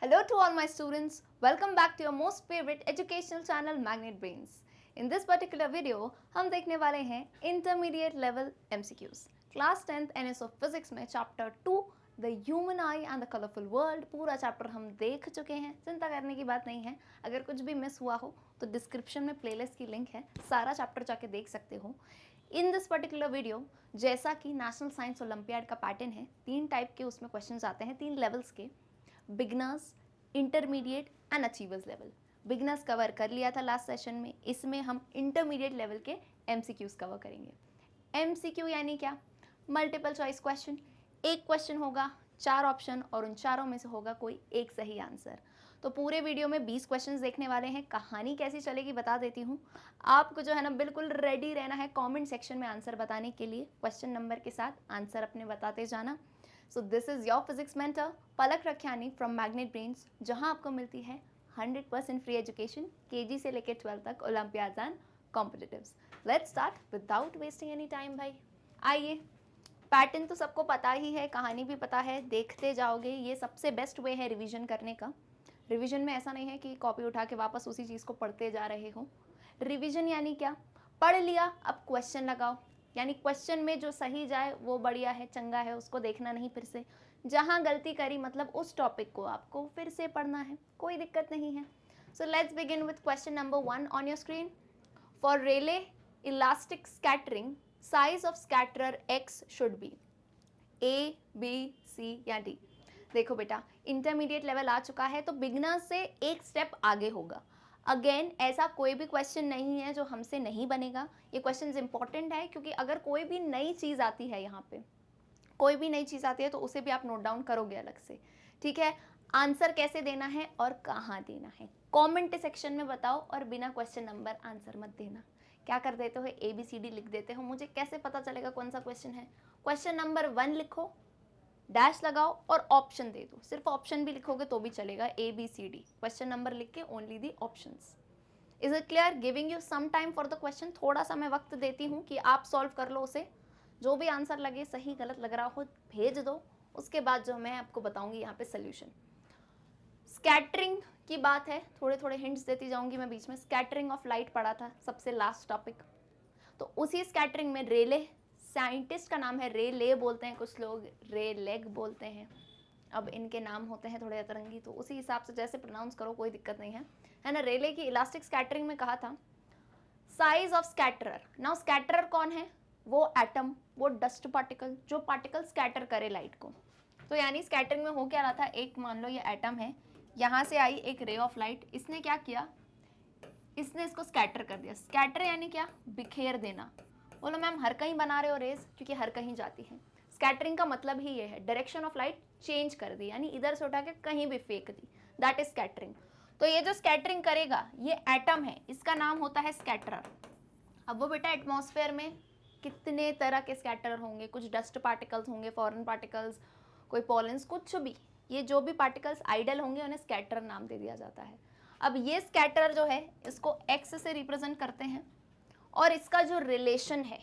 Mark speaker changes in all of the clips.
Speaker 1: Hello to all my students. Welcome back to your most favorite educational channel Magnet Brains. In this particular video, हम देखने वाले हैं Intermediate Level MCQs. Class 10th NS of Physics में Chapter 2 The Human Eye and the Colorful World पूरा chapter हम देख चुके हैं. चिंता करने की बात नहीं है. अगर कुछ भी मिस हुआ हो तो डिस्क्रिप्शन में प्लेलिस्ट की लिंक है. सारा चैप्टर जाके देख सकते हो. इन दिस पर्टिकुलर वीडियो जैसा कि नेशनल साइंस ओलंपियाड का पैटर्न है, 3 टाइप के उसमें क्वेश्चंस आते हैं, 3 लेवल्स के. Beginners, intermediate and achievers level. Beginners cover कर लिया था लास्ट सेशन में. इसमें हम इंटरमीडिएट लेवल के एमसीक्यूज कवर करेंगे. एमसीक्यू यानी क्या? Multiple choice question. एक क्वेश्चन होगा, 4 ऑप्शन और उन चारों में से होगा कोई एक सही आंसर. तो पूरे वीडियो में 20 क्वेश्चंस देखने वाले हैं. कहानी कैसी चलेगी बता देती हूँ. आपको जो है ना बिल्कुल रेडी रहना है कमेंट सेक्शन में आंसर बताने के लिए. क्वेश्चन नंबर के साथ आंसर अपने बताते जाना. So this is your physics mentor Palak Rakhiyani from Magnet Brains, जहां आपको मिलती है 100% फ्री एजुकेशन केजी से लेकर 12 तक, olympiads and competitives. Let's start without wasting any time भाई. आइए, पैटर्न तो सबको पता ही है, कहानी भी पता है, देखते जाओगे. ये सबसे बेस्ट वे है रिवीजन करने का. रिवीजन में ऐसा नहीं है कि कॉपी उठा के वापस उसी चीज़ को पढ़ते जा रहे हो. रिवीजन यानी क्या? पढ़ लिया, अब क्वेश्चन लगाओ. यानी क्वेश्चन में जो सही जाए वो बढ़िया है, चंगा है, उसको देखना नहीं फिर से. जहाँ गलती करी मतलब उस टॉपिक को आपको फिर से पढ़ना है, कोई दिक्कत नहीं है. So let's begin with question number 1 on your screen. For Rayleigh elastic scattering, size of scatterer X should be A, B, C या डी. देखो बेटा, इंटरमीडिएट लेवल आ चुका है तो बिगनर से एक स्टेप आगे होगा. अगेन ऐसा कोई भी क्वेश्चन नहीं है जो हमसे नहीं बनेगा. ये क्वेश्चन इंपॉर्टेंट है क्योंकि अगर कोई भी नई चीज़ आती है, यहाँ पे कोई भी नई चीज़ आती है तो उसे भी आप नोट डाउन करोगे अलग से. ठीक है, आंसर कैसे देना है और कहाँ देना है कमेंट सेक्शन में बताओ, और बिना क्वेश्चन नंबर आंसर मत देना. क्या कर देते हो, ABCD लिख देते हो. मुझे कैसे पता चलेगा कौन सा क्वेश्चन है? क्वेश्चन नंबर 1 लिखो, डैश लगाओ और ऑप्शन दे दो. सिर्फ ऑप्शन भी लिखोगे तो भी चलेगा. ABCD क्वेश्चन नंबर लिख के only the options. Is it clear? Giving you some time for the question. थोड़ा सा मैं वक्त देती हूँ कि आप सॉल्व कर लो उसे. जो भी आंसर लगे, सही गलत लग रहा हो, भेज दो. उसके बाद जो मैं आपको बताऊंगी यहाँ पे सोल्यूशन. स्कैटरिंग की बात है, थोड़े थोड़े हिंट्स देती जाऊंगी मैं बीच में. स्कैटरिंग ऑफ लाइट पढ़ा था सबसे लास्ट टॉपिक. तो उसी स्कैटरिंग में रेले, साइंटिस्ट का नाम है रे ले बोलते हैं कुछ लोग, रे लेग बोलते हैं. अब इनके नाम होते हैं थोड़े अतरंगी, तो उसी हिसाब से जैसे प्रोनाउंस करो, कोई दिक्कत नहीं है ना. रेले की इलास्टिक स्कैटरिंग में कहा था साइज ऑफ स्कैटरर. नाउ स्कैटरर कौन है? वो एटम, वो डस्ट पार्टिकल, जो पार्टिकल स्कैटर करे लाइट को. तो यानी स्कैटरिंग में हो क्या रहा था, एक मान लो ये एटम है, यहाँ से आई एक रे ऑफ लाइट, इसने क्या किया, इसने इसको स्कैटर कर दिया. स्कैटर यानी क्या? बिखेर देना. बोलो मैम हर कहीं बना रहे हो रेज, क्योंकि हर कहीं जाती है. स्कैटरिंग का मतलब ही ये है, डायरेक्शन ऑफ लाइट चेंज कर दी, यानी इधर से उठा के कहीं भी फेंक दी. That is scattering. तो ये जो स्कैटरिंग करेगा, ये एटम है, इसका नाम होता है स्कैटरर. अब वो बेटा एटमॉस्फेयर में कितने तरह के स्कैटरर होंगे. कुछ डस्ट पार्टिकल्स होंगे, फॉरेन पार्टिकल्स, कोई पॉलेंस, कुछ भी. ये जो भी पार्टिकल्स आइडल होंगे उन्हें स्कैटरर नाम दे दिया जाता है. अब ये स्कैटरर जो है इसको एक्स से रिप्रेजेंट करते हैं, और इसका जो रिलेशन है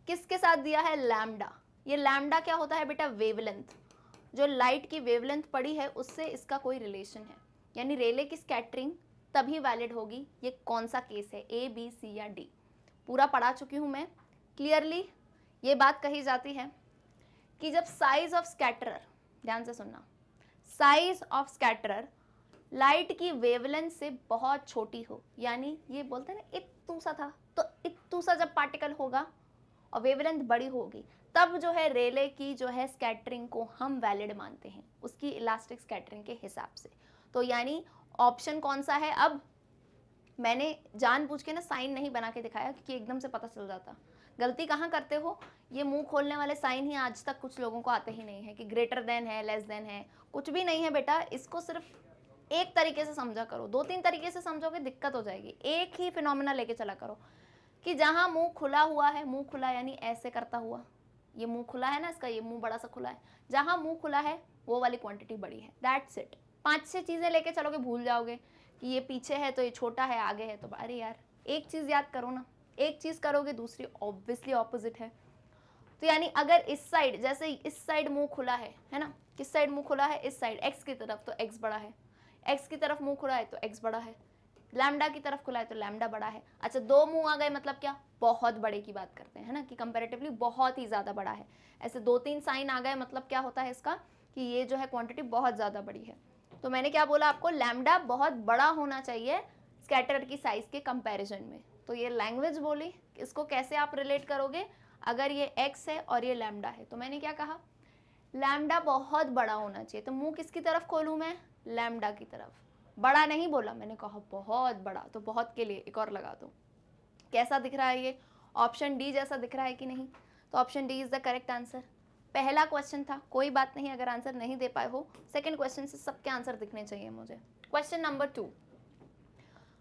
Speaker 1: किसके साथ दिया है? लैम्डा. ये लैम्डा क्या होता है बेटा? वेवलेंथ. जो लाइट की वेवलेंथ पड़ी है उससे इसका कोई रिलेशन है. यानी रेले की स्कैटरिंग तभी वैलिड होगी. ये कौन सा केस है, A, B, C या D? पूरा पढ़ा चुकी हूँ मैं. क्लियरली ये बात कही जाती है कि जब साइज ऑफ स्कैटरर, ध्यान से सुनना, साइज ऑफ स्कैटरर लाइट की वेवलेंथ से बहुत छोटी हो, यानी ये बोलते हैं ना इत्तू सा था, तो इत्तू सा जब पार्टिकल होगा और वेवलेंथ बड़ी होगी, तब जो है रेले की जो है स्कैटरिंग को हम वैलिड मानते हैं उसकी इलास्टिक स्कैटरिंग के हिसाब से. तो यानी ऑप्शन कौन सा है? अब मैंने जानबूझ के ना साइन नहीं बना के दिखाया क्योंकि एकदम से पता चल जाता. गलती कहाँ करते हो, ये मुंह खोलने वाले साइन ही आज तक कुछ लोगों को आते ही नहीं है कि ग्रेटर देन है, लेस देन है, कुछ भी नहीं है बेटा. इसको सिर्फ एक तरीके से समझा करो. 2-3 तरीके से समझोगे दिक्कत हो जाएगी. एक ही फिनोमेना लेके चला करो कि जहाँ मुंह खुला हुआ है, मुंह खुला यानी ऐसे करता हुआ, ये मुंह खुला है ना इसका, ये मुंह बड़ा सा खुला है, जहाँ मुंह खुला है वो वाली क्वांटिटी बड़ी है. That's it. 5-6 चीज़ें लेके चलोगे भूल जाओगे कि ये पीछे है तो ये छोटा है, आगे है तो, अरे यार एक चीज़ याद करो ना. एक चीज़ करोगे दूसरी ऑब्वियसली ऑपोजिट है. तो यानी अगर इस साइड, जैसे इस साइड मुंह खुला है ना, किस साइड मुंह खुला है, इस साइड एक्स की तरफ, तो एक्स बड़ा है, एक्स की तरफ मुंह खुला है तो एक्स बड़ा है, लैम्डा की तरफ खुला है तो लैम्डा बड़ा है। अच्छा, दो मुंह आ गए मतलब क्या, बहुत बड़े की बात करते हैं ना, कि कंपैरेटिवली बहुत ही ज्यादा बड़ा है। ऐसे 2-3 साइन आ गए मतलब क्या होता है इसका, कि ये जो है क्वांटिटी बहुत ज्यादा बड़ी है। तो मैंने क्या बोला आपको, लैम्डा बहुत बड़ा होना चाहिए स्कैटर की साइज के कंपैरिजन में। तो ये लैंग्वेज बोली, इसको कैसे आप रिलेट करोगे, अगर ये x है और ये लैम्डा है, तो मैंने क्या कहा, लैम्डा बहुत बड़ा होना चाहिए, तो मुंह किसकी तरफ खोलूं मैं, लैम्डा की तरफ। बड़ा नहीं बोला मैंने, कहा बहुत बड़ा, तो बहुत के लिए एक और लगा दो। कैसा दिख रहा है ये, ऑप्शन डी जैसा दिख रहा है कि नहीं, तो option D is the correct answer. पहला क्वेश्चन था, कोई बात नहीं अगर आंसर नहीं दे पाए हो, सेकंड क्वेश्चन से सबके आंसर दिखने चाहिए मुझे। Question number 2,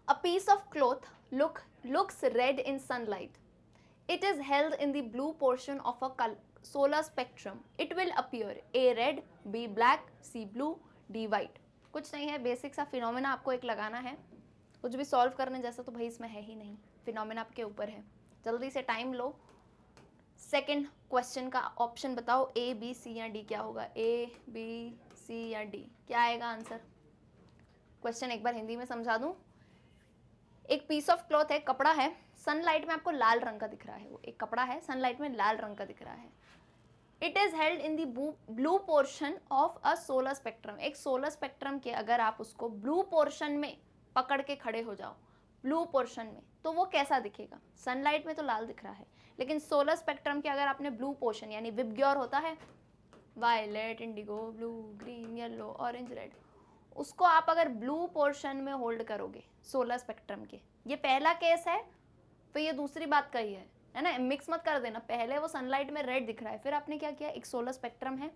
Speaker 1: a piece of cloth looks red in sunlight. It is held in the blue portion of a solar spectrum. It will appear A red, B black, C blue, D white. कुछ नहीं है, basic सा phenomena आपको एक लगाना है, कुछ भी सॉल्व करने जैसा तो भाई इसमें है ही नहीं, फिनोमेना आपके ऊपर है। जल्दी से टाइम लो, सेकंड क्वेश्चन का ऑप्शन बताओ, ए बी सी या डी, क्या होगा, ए बी सी या डी, क्या आएगा आंसर। क्वेश्चन एक बार हिंदी में समझा दूं, एक पीस ऑफ क्लॉथ है, कपड़ा है, सनलाइट में आपको लाल रंग का दिख रहा है, वो एक कपड़ा है सनलाइट में लाल रंग का दिख रहा है। It is held in the blue portion of a solar spectrum. एक सोलर स्पेक्ट्रम के अगर आप उसको ब्लू पोर्शन में पकड़ के खड़े हो जाओ, ब्लू पोर्शन में, तो वो कैसा दिखेगा, सनलाइट में तो लाल दिख रहा है, लेकिन सोलर स्पेक्ट्रम के अगर आपने ब्लू पोर्शन यानी विबग्योर होता है, violet, indigo, blue, green, yellow, orange, red, उसको आप अगर ब्लू पोर्शन में होल्ड करोगे सोलर स्पेक्ट्रम के, ये पहला केस है, फिर ये दूसरी बात कही है ना, मिक्स मत कर देना। पहले वो सनलाइट में रेड दिख रहा है, फिर आपने क्या किया, एक सोलर स्पेक्ट्रम है,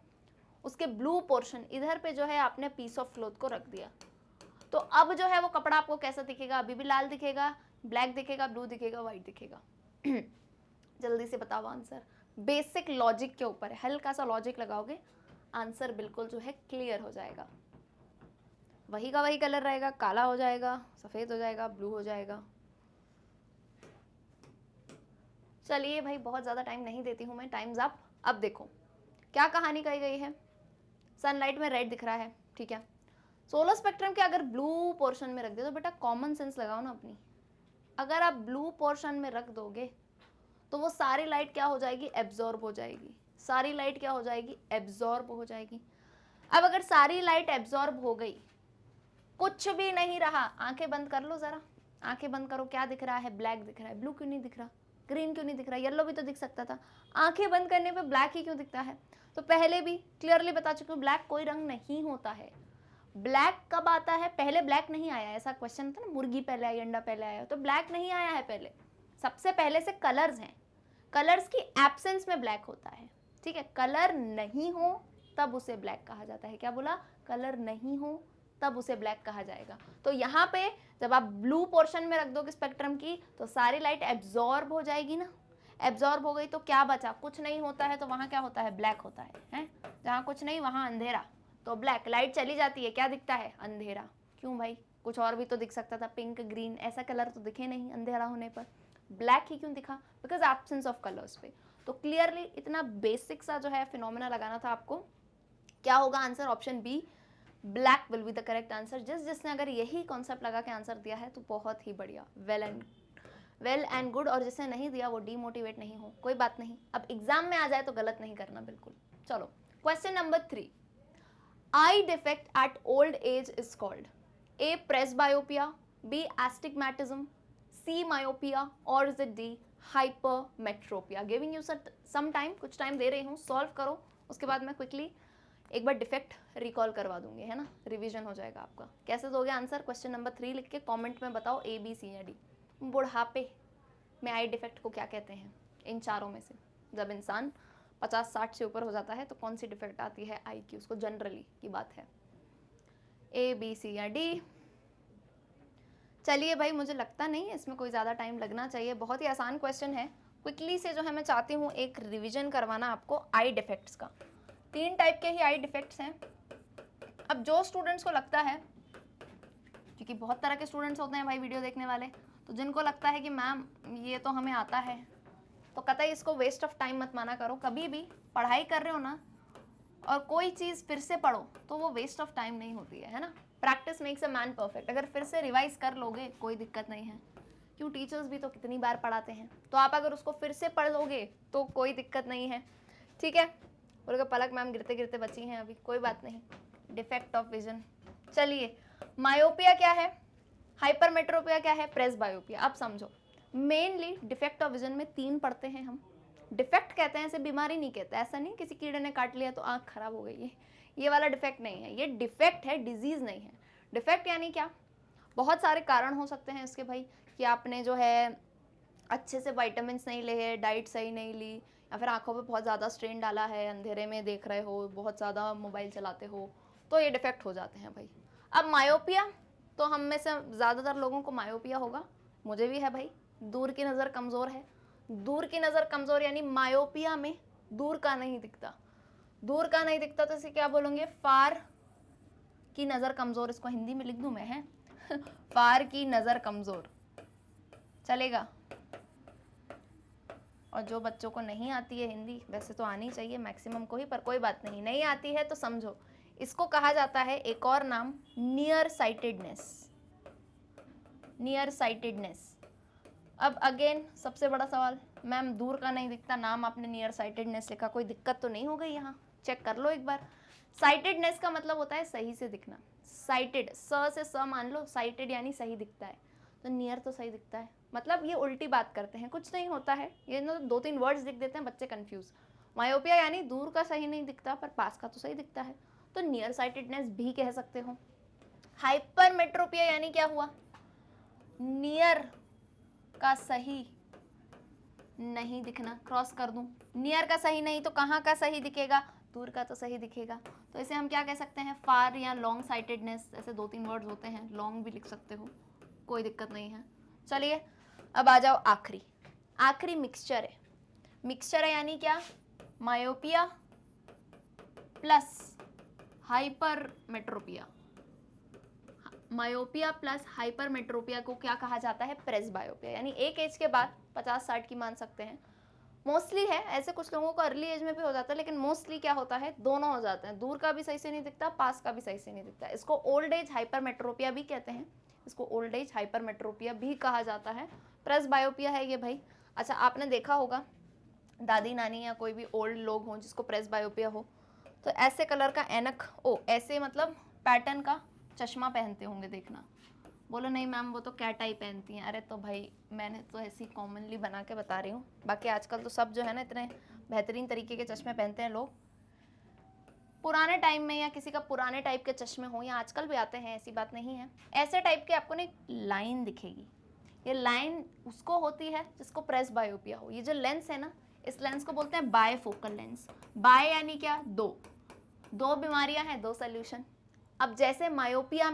Speaker 1: उसके ब्लू पोर्शन इधर पे जो है आपने पीस ऑफ क्लॉथ को रख दिया, तो अब जो है वो कपड़ा आपको कैसा दिखेगा, अभी भी लाल दिखेगा, ब्लैक दिखेगा, ब्लू दिखेगा, व्हाइट दिखेगा। जल्दी से बताओ आंसर, बेसिक लॉजिक के ऊपर है, हल्का सा लॉजिक लगाओगे आंसर बिल्कुल जो है क्लियर हो जाएगा। वही का वही कलर रहेगा, काला हो जाएगा, सफेद हो जाएगा, ब्लू हो जाएगा। चलिए भाई, बहुत ज़्यादा टाइम नहीं देती हूँ मैं, टाइम्स अप। अब देखो क्या कहानी कही गई है, सनलाइट में रेड दिख रहा है, ठीक है, सोलर स्पेक्ट्रम के अगर ब्लू पोर्शन में रख दे, तो बेटा कॉमन सेंस लगाओ ना अपनी, अगर आप ब्लू पोर्शन में रख दोगे तो वो सारी लाइट क्या हो जाएगी, एब्जॉर्ब हो जाएगी, सारी लाइट क्या हो जाएगी, एब्जॉर्ब हो जाएगी। अब अगर सारी लाइट एब्जॉर्ब हो गई, कुछ भी नहीं रहा, आंखें बंद कर लो जरा, आंखें बंद करो, क्या दिख रहा है, ब्लैक दिख रहा है, ब्लू क्यों नहीं दिख रहा, ग्रीन क्यों नहीं दिख रहा, येलो भी तो दिख सकता था, आंखें बंद करने पे ब्लैक ही क्यों दिखता है। तो पहले भी क्लियरली बता चुकी हूँ, ब्लैक कोई रंग नहीं होता है। ब्लैक कब आता है, पहले ब्लैक नहीं आया, ऐसा क्वेश्चन था ना, मुर्गी पहले आई अंडा पहले आया, तो ब्लैक नहीं आया है पहले, सबसे पहले से कलर्स हैं, कलर्स की एब्सेंस में ब्लैक होता है, ठीक है, कलर नहीं हो तब उसे ब्लैक कहा जाता है। क्या बोला, कलर नहीं हो तब उसे ब्लैक कहा जाएगा। तो यहाँ पे जब आप ब्लू पोर्शन में रख दोगे स्पेक्ट्रम की, तो सारी लाइट एब्जॉर्ब हो जाएगी ना, एब्जॉर्ब हो गई तो क्या बचा, कुछ नहीं होता है, तो वहाँ क्या होता है, ब्लैक होता है? जहाँ कुछ नहीं वहाँ अंधेरा, तो ब्लैक, लाइट चली जाती है, क्या दिखता है, अंधेरा। क्यों भाई, कुछ और भी तो दिख सकता था, पिंक, ग्रीन, ऐसा कलर तो दिखे नहीं अंधेरा होने पर, ब्लैक ही क्यों दिखा, बिकॉज एब्सेंस ऑफ कलर्स पे। तो क्लियरली इतना बेसिक सा जो है फिनोमेना लगाना था आपको। क्या होगा answer, option B, black will be the correct answer. जिसने अगर यही कॉन्सेप्ट लगा के आंसर दिया है तो बहुत ही बढ़िया, वेल एंड गुड, और जिसने नहीं दिया वो डीमोटिवेट नहीं हो, कोई बात नहीं, अब एग्जाम में आ जाए तो गलत नहीं करना बिल्कुल। चलो question number 3, eye defect at old age is called, A presbyopia, B astigmatism, C myopia, और is it D hypermetropia. Giving you some time, कुछ टाइम दे रही हूँ, सॉल्व करो, उसके बाद मैं क्विकली एक बार डिफेक्ट रिकॉल करवा दूंगी, है ना, रिवीजन हो जाएगा आपका। कैसे दोगे आंसर, क्वेश्चन नंबर 3 लिख के कमेंट में बताओ, ए बी सी या डी। बुढ़ापे में आई डिफेक्ट को क्या कहते हैं, इन चारों में से जब इंसान 50-60 से ऊपर हो जाता है तो कौन सी डिफेक्ट आती है आई की, उसको जनरली की बात है, ए बी सी या डी। चलिए भाई, मुझे लगता नहीं है इसमें कोई ज़्यादा टाइम लगना चाहिए, बहुत ही आसान क्वेश्चन है। क्विकली से जो है मैं चाहती हूँ एक रिविजन करवाना आपको आई डिफेक्ट्स का। 3 टाइप के ही आई डिफेक्ट्स हैं। अब जो स्टूडेंट्स को लगता है, क्योंकि बहुत तरह के स्टूडेंट्स होते हैं भाई वीडियो देखने वाले, तो जिनको लगता है कि मैम ये तो हमें आता है, तो कतई इसको वेस्ट ऑफ टाइम मत माना करो। कभी भी पढ़ाई कर रहे हो ना और कोई चीज़ फिर से पढ़ो तो वो वेस्ट ऑफ टाइम नहीं होती है ना। Practice makes a man perfect. अगर फिर से रिवाइज कर लोगे कोई दिक्कत नहीं है, क्यों टीचर्स भी तो कितनी बार पढ़ाते हैं, तो आप अगर उसको फिर से पढ़ लोगे तो कोई दिक्कत नहीं है, ठीक है। बोलेगा पलक मैम गिरते गिरते बची हैं अभी, कोई बात नहीं, डिफेक्ट ऑफ विजन। चलिए, मायोपिया क्या है, हाइपरमेट्रोपिया क्या है, प्रेसबायोपिया। अब समझो, मेनली डिफेक्ट ऑफ विजन में 3 पढ़ते हैं हम। डिफेक्ट कहते हैं, ऐसे बीमारी नहीं कहते, ऐसा नहीं किसी कीड़े ने काट लिया तो आँख खराब हो गई है, ये वाला डिफेक्ट नहीं है, ये डिफेक्ट है, डिजीज नहीं है। डिफेक्ट यानी क्या, बहुत सारे कारण हो सकते हैं इसके भाई, कि आपने जो है अच्छे से विटामिन नहीं लिए, डाइट सही नहीं ली, या फिर आंखों पे बहुत ज़्यादा स्ट्रेन डाला है, अंधेरे में देख रहे हो, बहुत ज़्यादा मोबाइल चलाते हो, तो ये डिफेक्ट हो जाते हैं भाई। अब मायोपिया, तो हम में से ज़्यादातर लोगों को मायोपिया होगा, मुझे भी है भाई, दूर की नज़र कमज़ोर है। दूर की नज़र कमज़ोर यानी मायोपिया में दूर का नहीं दिखता, दूर का नहीं दिखता तो इसे क्या बोलेंगे, फार की नज़र कमज़ोर। इसको हिंदी में लिख दूँ मैं, है फार की नज़र कमज़ोर, चलेगा। और जो बच्चों को नहीं आती है हिंदी, वैसे तो आनी चाहिए मैक्सिमम को ही, पर कोई बात नहीं, नहीं आती है तो समझो, इसको कहा जाता है एक और नाम, नियर साइटेडनेस। Near sightedness. अब अगेन सबसे बड़ा सवाल, मैम दूर का नहीं दिखता, नाम आपने नियर साइटेडनेस लिखा, कोई दिक्कत तो नहीं हो गई यहाँ, चेक कर लो एक बार। साइटेडनेस का मतलब होता है सही से दिखना, साइटेड, स से स मान लो, साइटेड यानी सही दिखता है, तो नियर तो सही दिखता है, मतलब ये उल्टी बात करते हैं, कुछ नहीं होता है, ये ना 2-3 वर्ड्स लिख देते हैं बच्चे कंफ्यूज। मायोपिया यानी दूर का सही नहीं दिखता पर पास का तो सही दिखता है, तो नियर साइटेडनेस भी कह सकते हो। हाइपरमेट्रोपिया यानी क्या हुआ, नियर का सही नहीं दिखना, क्रॉस कर दूं, नियर का सही नहीं तो कहाँ का सही दिखेगा, दूर का तो सही दिखेगा, तो इसे हम क्या कह सकते हैं, फार या लॉन्ग साइटेडनेस। ऐसे 2-3 वर्ड्स होते हैं, लॉन्ग भी लिख सकते हो, कोई दिक्कत नहीं है। चलिए अब आ जाओ आखिरी, आखिरी मिक्सचर है। मिक्सचर है यानी क्या, myopia plus hypermetropia. Myopia plus hypermetropia को क्या कहा जाता है, प्रेसबायोपिया। यानी एक एज के बाद 50-60 की मान सकते हैं, मोस्टली है, ऐसे कुछ लोगों को अर्ली एज में भी हो जाता है, लेकिन मोस्टली क्या होता है, दोनों हो जाते हैं, दूर का भी सही से नहीं दिखता, पास का भी सही से नहीं दिखता। इसको ओल्ड एज हाइपरमेट्रोपिया भी कहते हैं, इसको ओल्ड एज हाइपरमेट्रोपिया भी कहा जाता है। प्रेसबायोपिया है ये भाई। अच्छा, आपने देखा होगा दादी नानी या कोई भी ओल्ड लोग हों जिसको प्रेसबायोपिया हो, तो ऐसे कलर का ऐनक, ऐसे मतलब पैटर्न का चश्मा पहनते होंगे, देखना। बोलो नहीं मैम वो तो कैट आई पहनती हैं, अरे तो भाई मैंने तो ऐसी कॉमनली बना के बता रही हूँ, बाकी आजकल तो सब जो है ना इतने बेहतरीन तरीके के चश्मे पहनते हैं लोग। पुराने टाइम में या किसी का पुराने टाइप के चश्मे हो, या आजकल भी आते हैं, ऐसी बात नहीं है, ऐसे टाइप के आपको ना एक लाइन दिखेगी, ये लाइन उसको होती है जिसको प्रेसबायोपिया हो। ये जो लेंस है ना, इस लेंस को बोलते हैं बायफोकल लेंस। बाय यानी क्या, दो बीमारियां हैं, 2 सोल्यूशन। अब जैसे मायोपिया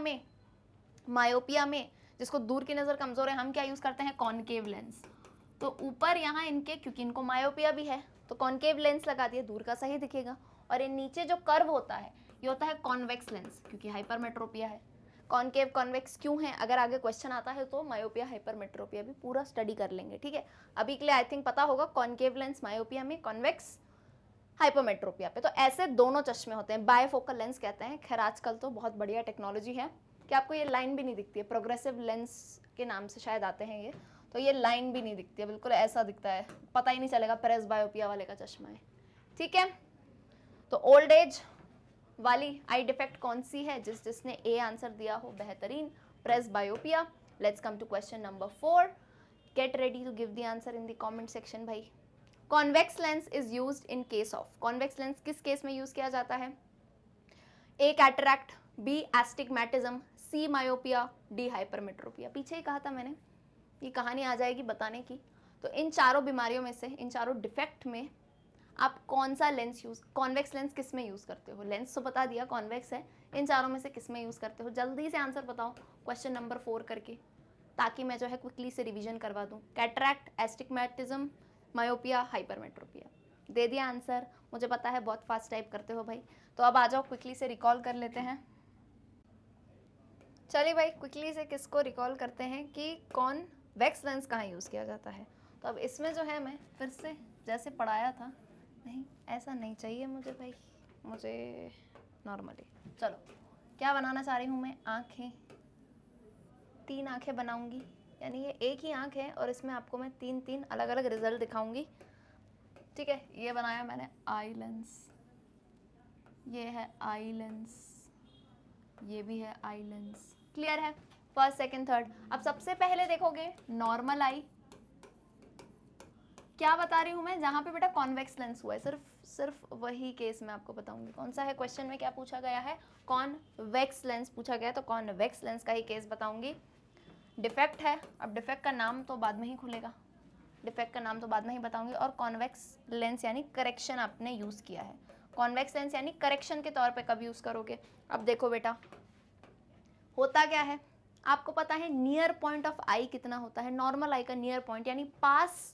Speaker 1: में जिसको दूर की नज़र कमज़ोर है, हम क्या यूज़ करते हैं, कॉनकेव लेंस। तो ऊपर यहाँ इनके, क्योंकि इनको मायोपिया भी है तो कॉनकेव लेंस लगा दिए, दूर का सही दिखेगा। और ये नीचे जो कर्व होता है ये होता है कॉन्वेक्स लेंस, क्योंकि हाइपरमेट्रोपिया है। कॉनकेव कॉन्वेक्स क्यों है, अगर आगे क्वेश्चन आता है तो मायोपिया हाइपरमेट्रोपिया भी पूरा स्टडी कर लेंगे, ठीक है। अभी के लिए आई थिंक पता होगा, कॉनकेव लेंस मायोपिया में, कॉन्वेक्स हाइपरमेट्रोपिया पे। तो ऐसे दोनों चश्मे होते हैं, बायफोकल लेंस कहते हैं। खैर आजकल तो बहुत बढ़िया टेक्नोलॉजी है कि आपको ये लाइन भी नहीं दिखती है, प्रोग्रेसिव लेंस के नाम से शायद आते हैं ये, तो ये लाइन भी नहीं दिखती है, बिल्कुल ऐसा दिखता है, पता ही नहीं चलेगा प्रेसबायोपिया वाले का चश्मा है, ठीक है। तो ओल्ड एज वाली आई डिफेक्ट कौन सी है, जिसने ए आंसर दिया हो बेहतरीन, presbyopia. Let's come to question number 4, get ready to give the answer in the comment section भाई। Convex lens is used in case of, convex lens किस केस में यूज किया जाता है, A cataract, B astigmatism, C myopia, D hypermetropia. पीछे ही कहा था मैंने, ये कहानी आ जाएगी बताने की। तो इन चारों बीमारियों में से, इन चारों डिफेक्ट में आप कौन सा लेंस यूज, कॉन्वेक्स लेंस किस में यूज करते हो, लेंस तो बता दिया कॉन्वेक्स है, इन चारों में से किस में यूज करते हो, जल्दी से आंसर बताओ क्वेश्चन नंबर 4 करके, ताकि मैं जो है क्विकली से रिवीजन करवा दूं। Cataract, astigmatism, myopia, hypermetropia. दे दिया आंसर, मुझे पता है बहुत फास्ट टाइप करते हो भाई। तो अब आ जाओ क्विकली से रिकॉल कर लेते हैं। चलिए भाई क्विकली से किसको रिकॉल करते हैं कि कॉन्वेक्स लेंस कहाँ यूज़ किया जाता है। तो अब इसमें जो है मैं फिर से जैसे पढ़ाया था, नहीं ऐसा नहीं चाहिए मुझे भाई, मुझे नॉर्मली। चलो क्या बनाना चाह रही हूँ मैं, आँखें, 3 आँखें बनाऊंगी, यानी ये एक ही आँख है और इसमें आपको मैं 3 अलग अलग रिजल्ट दिखाऊंगी। ठीक है, ये बनाया मैंने आई लेंस, ये है आई लेंस, ये भी है आई लेंस। क्लियर है, फर्स्ट सेकंड थर्ड। अब सबसे पहले देखोगे नॉर्मल आई, क्या बता रही हूँ मैं, जहाँ पे बेटा कॉन्वेक्स लेंस हुआ है, सिर्फ वही केस मैं आपको बताऊंगी। कौन सा है क्वेश्चन में, क्या पूछा गया है, कॉन्वेक्स लेंस पूछा गया है, तो कॉन्वेक्स लेंस का ही केस बताऊंगी। डिफेक्ट है, अब डिफेक्ट का नाम तो बाद में ही खुलेगा, डिफेक्ट का नाम तो बाद में ही बताऊंगी। और कॉन्वेक्स लेंस यानी करेक्शन आपने यूज़ किया है, कॉन्वेक्स लेंस यानी करेक्शन के तौर पे कब यूज़ करोगे। अब देखो बेटा होता क्या है, आपको पता है नियर पॉइंट ऑफ आई कितना होता है, नॉर्मल आई का नियर पॉइंट यानी पास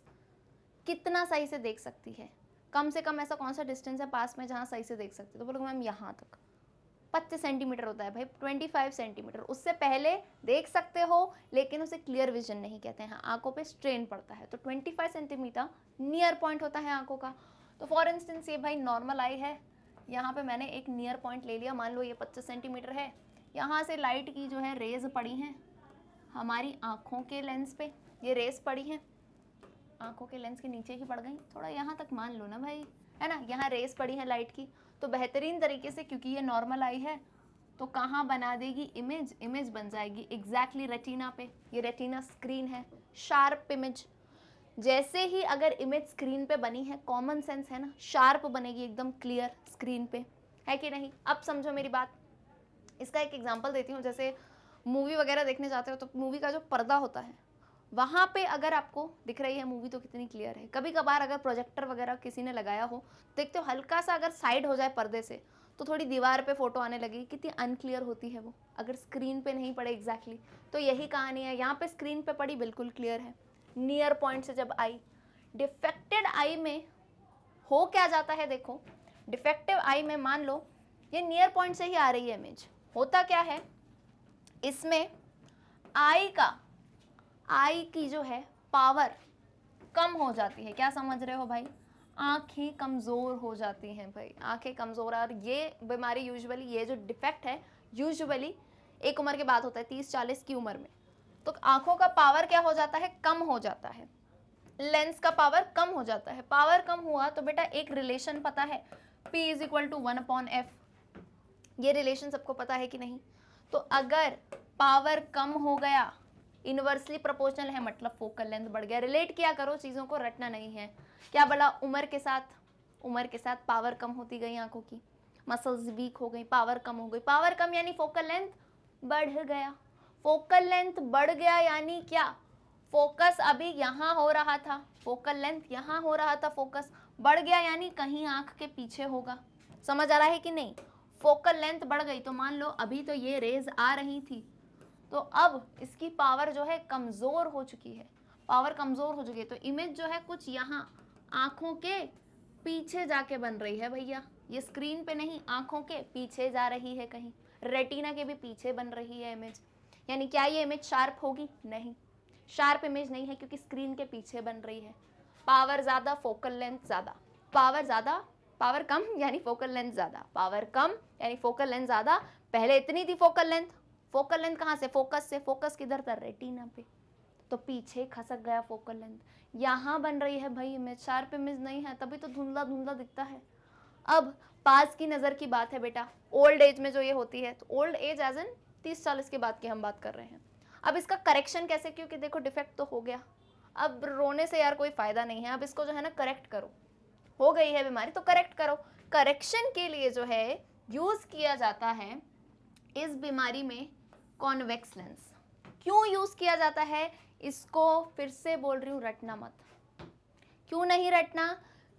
Speaker 1: कितना सही से देख सकती है, कम से कम ऐसा कौन सा डिस्टेंस है पास में जहाँ सही से देख सकती है, तो बोलोगे मैम यहाँ तक 25 सेंटीमीटर होता है भाई, 25 सेंटीमीटर, उससे पहले देख सकते हो लेकिन उसे क्लियर विजन नहीं कहते हैं, आंखों पे स्ट्रेन पड़ता है। तो 25 सेंटीमीटर नियर पॉइंट होता है आंखों का। तो फॉर इंस्टेंस ये भाई नॉर्मल आई है, यहाँ पे मैंने एक नियर पॉइंट ले लिया, मान लो ये 25 सेंटीमीटर है, यहाँ से लाइट की जो है रेज पड़ी हैं हमारी आँखों के लेंस पे, ये रेज पड़ी हैं आंखों के लेंस के नीचे ही पड़ गई, थोड़ा यहाँ तक मान लो ना भाई, है ना, यहाँ रेस पड़ी है लाइट की, तो बेहतरीन तरीके से क्योंकि ये नॉर्मल आई है तो कहाँ बना देगी इमेज, इमेज बन जाएगी एग्जैक्टली रेटिना पे, ये रेटिना स्क्रीन है, शार्प इमेज। जैसे ही अगर इमेज स्क्रीन पे बनी है, कॉमन सेंस है ना, शार्प बनेगी एकदम क्लियर स्क्रीन पे, है कि नहीं। अब समझो मेरी बात, इसका एक एग्जाम्पल देती हूँ, जैसे मूवी वगैरह देखने जाते हो तो मूवी का जो पर्दा होता है वहाँ पे अगर आपको दिख रही है मूवी तो कितनी क्लियर है, कभी कभार अगर प्रोजेक्टर वगैरह किसी ने लगाया हो देखते हो हल्का सा अगर साइड हो जाए पर्दे से तो थोड़ी दीवार पे फोटो आने लगी, कितनी अनक्लियर होती है वो अगर स्क्रीन पे नहीं पड़े एग्जैक्टली। तो यही कहानी है, यहाँ पे स्क्रीन पे पड़ी बिल्कुल क्लियर है, नियर पॉइंट से जब आई। डिफेक्टेड आई में हो क्या जाता है, देखो डिफेक्टिव आई में मान लो ये नियर पॉइंट से ही आ रही है इमेज, होता क्या है इसमें आई की जो है पावर कम हो जाती है, क्या समझ रहे हो भाई, आंखें कमज़ोर हो जाती हैं भाई, आंखें कमज़ोर। और ये बीमारी यूजुअली, ये जो डिफेक्ट है यूजुअली एक उम्र के बाद होता है, 30-40 की उम्र में, तो आंखों का पावर क्या हो जाता है, कम हो जाता है, लेंस का पावर कम हो जाता है। पावर कम हुआ तो बेटा एक रिलेशन पता है, P = 1/f, ये रिलेशन सबको पता है कि नहीं। तो अगर पावर कम हो गया, इनवर्सली प्रोपोर्शनल है मतलब फोकल लेंथ बढ़ गया। रिलेट किया करो, चीज़ों को रटना नहीं है। क्या बोला, उम्र के साथ पावर कम होती गई आंखों की, मसल्स वीक हो गई, पावर कम हो गई, पावर कम यानी फोकल लेंथ बढ़ गया, फोकल लेंथ बढ़ गया यानी क्या, फोकस अभी यहाँ हो रहा था, फोकल लेंथ यहाँ हो रहा था, फोकस बढ़ गया यानी कहीं आंख के पीछे होगा। समझ आ रहा है कि नहीं, फोकल लेंथ बढ़ गई तो मान लो अभी तो ये रेज आ रही थी, तो अब इसकी पावर जो है कमज़ोर हो चुकी है, पावर कमज़ोर हो चुकी है, तो इमेज जो है कुछ यहाँ आँखों के पीछे जाके बन रही है भैया, ये स्क्रीन पे नहीं, आँखों के पीछे जा रही है, कहीं रेटिना के भी पीछे बन रही है इमेज। यानी क्या ये इमेज शार्प होगी, नहीं, शार्प इमेज नहीं है क्योंकि स्क्रीन के पीछे बन रही है। पावर ज़्यादा, फोकल लेंथ ज़्यादा, पावर ज़्यादा, पावर कम यानी फोकल लेंथ ज़्यादा, पावर कम यानी फोकल लेंथ ज़्यादा। पहले इतनी थी फोकल लेंथ, फोकल लेंथ कहाँ से, फोकस से, फोकस किधर था, रेटिना पे, तो पीछे खसक गया फोकल लेंथ, यहाँ बन रही है भाई इमेज, शार्प इमेज नहीं है, तभी तो धुंधला धुंधला दिखता है। अब पास की नज़र की बात है बेटा, ओल्ड एज में जो ये होती है, तो ओल्ड एज एज इन 30-40 के बाद की हम बात कर रहे हैं। अब इसका करेक्शन कैसे, क्योंकि देखो डिफेक्ट तो हो गया, अब रोने से यार कोई फ़ायदा नहीं है, अब इसको जो है ना करेक्ट करो, हो गई है बीमारी तो करेक्ट करो। करेक्शन के लिए जो है यूज़ किया जाता है इस बीमारी में कॉन्वेक्स लेंस। क्यों यूज़ किया जाता है, इसको फिर से बोल रही हूँ, रटना मत। क्यों नहीं रटना,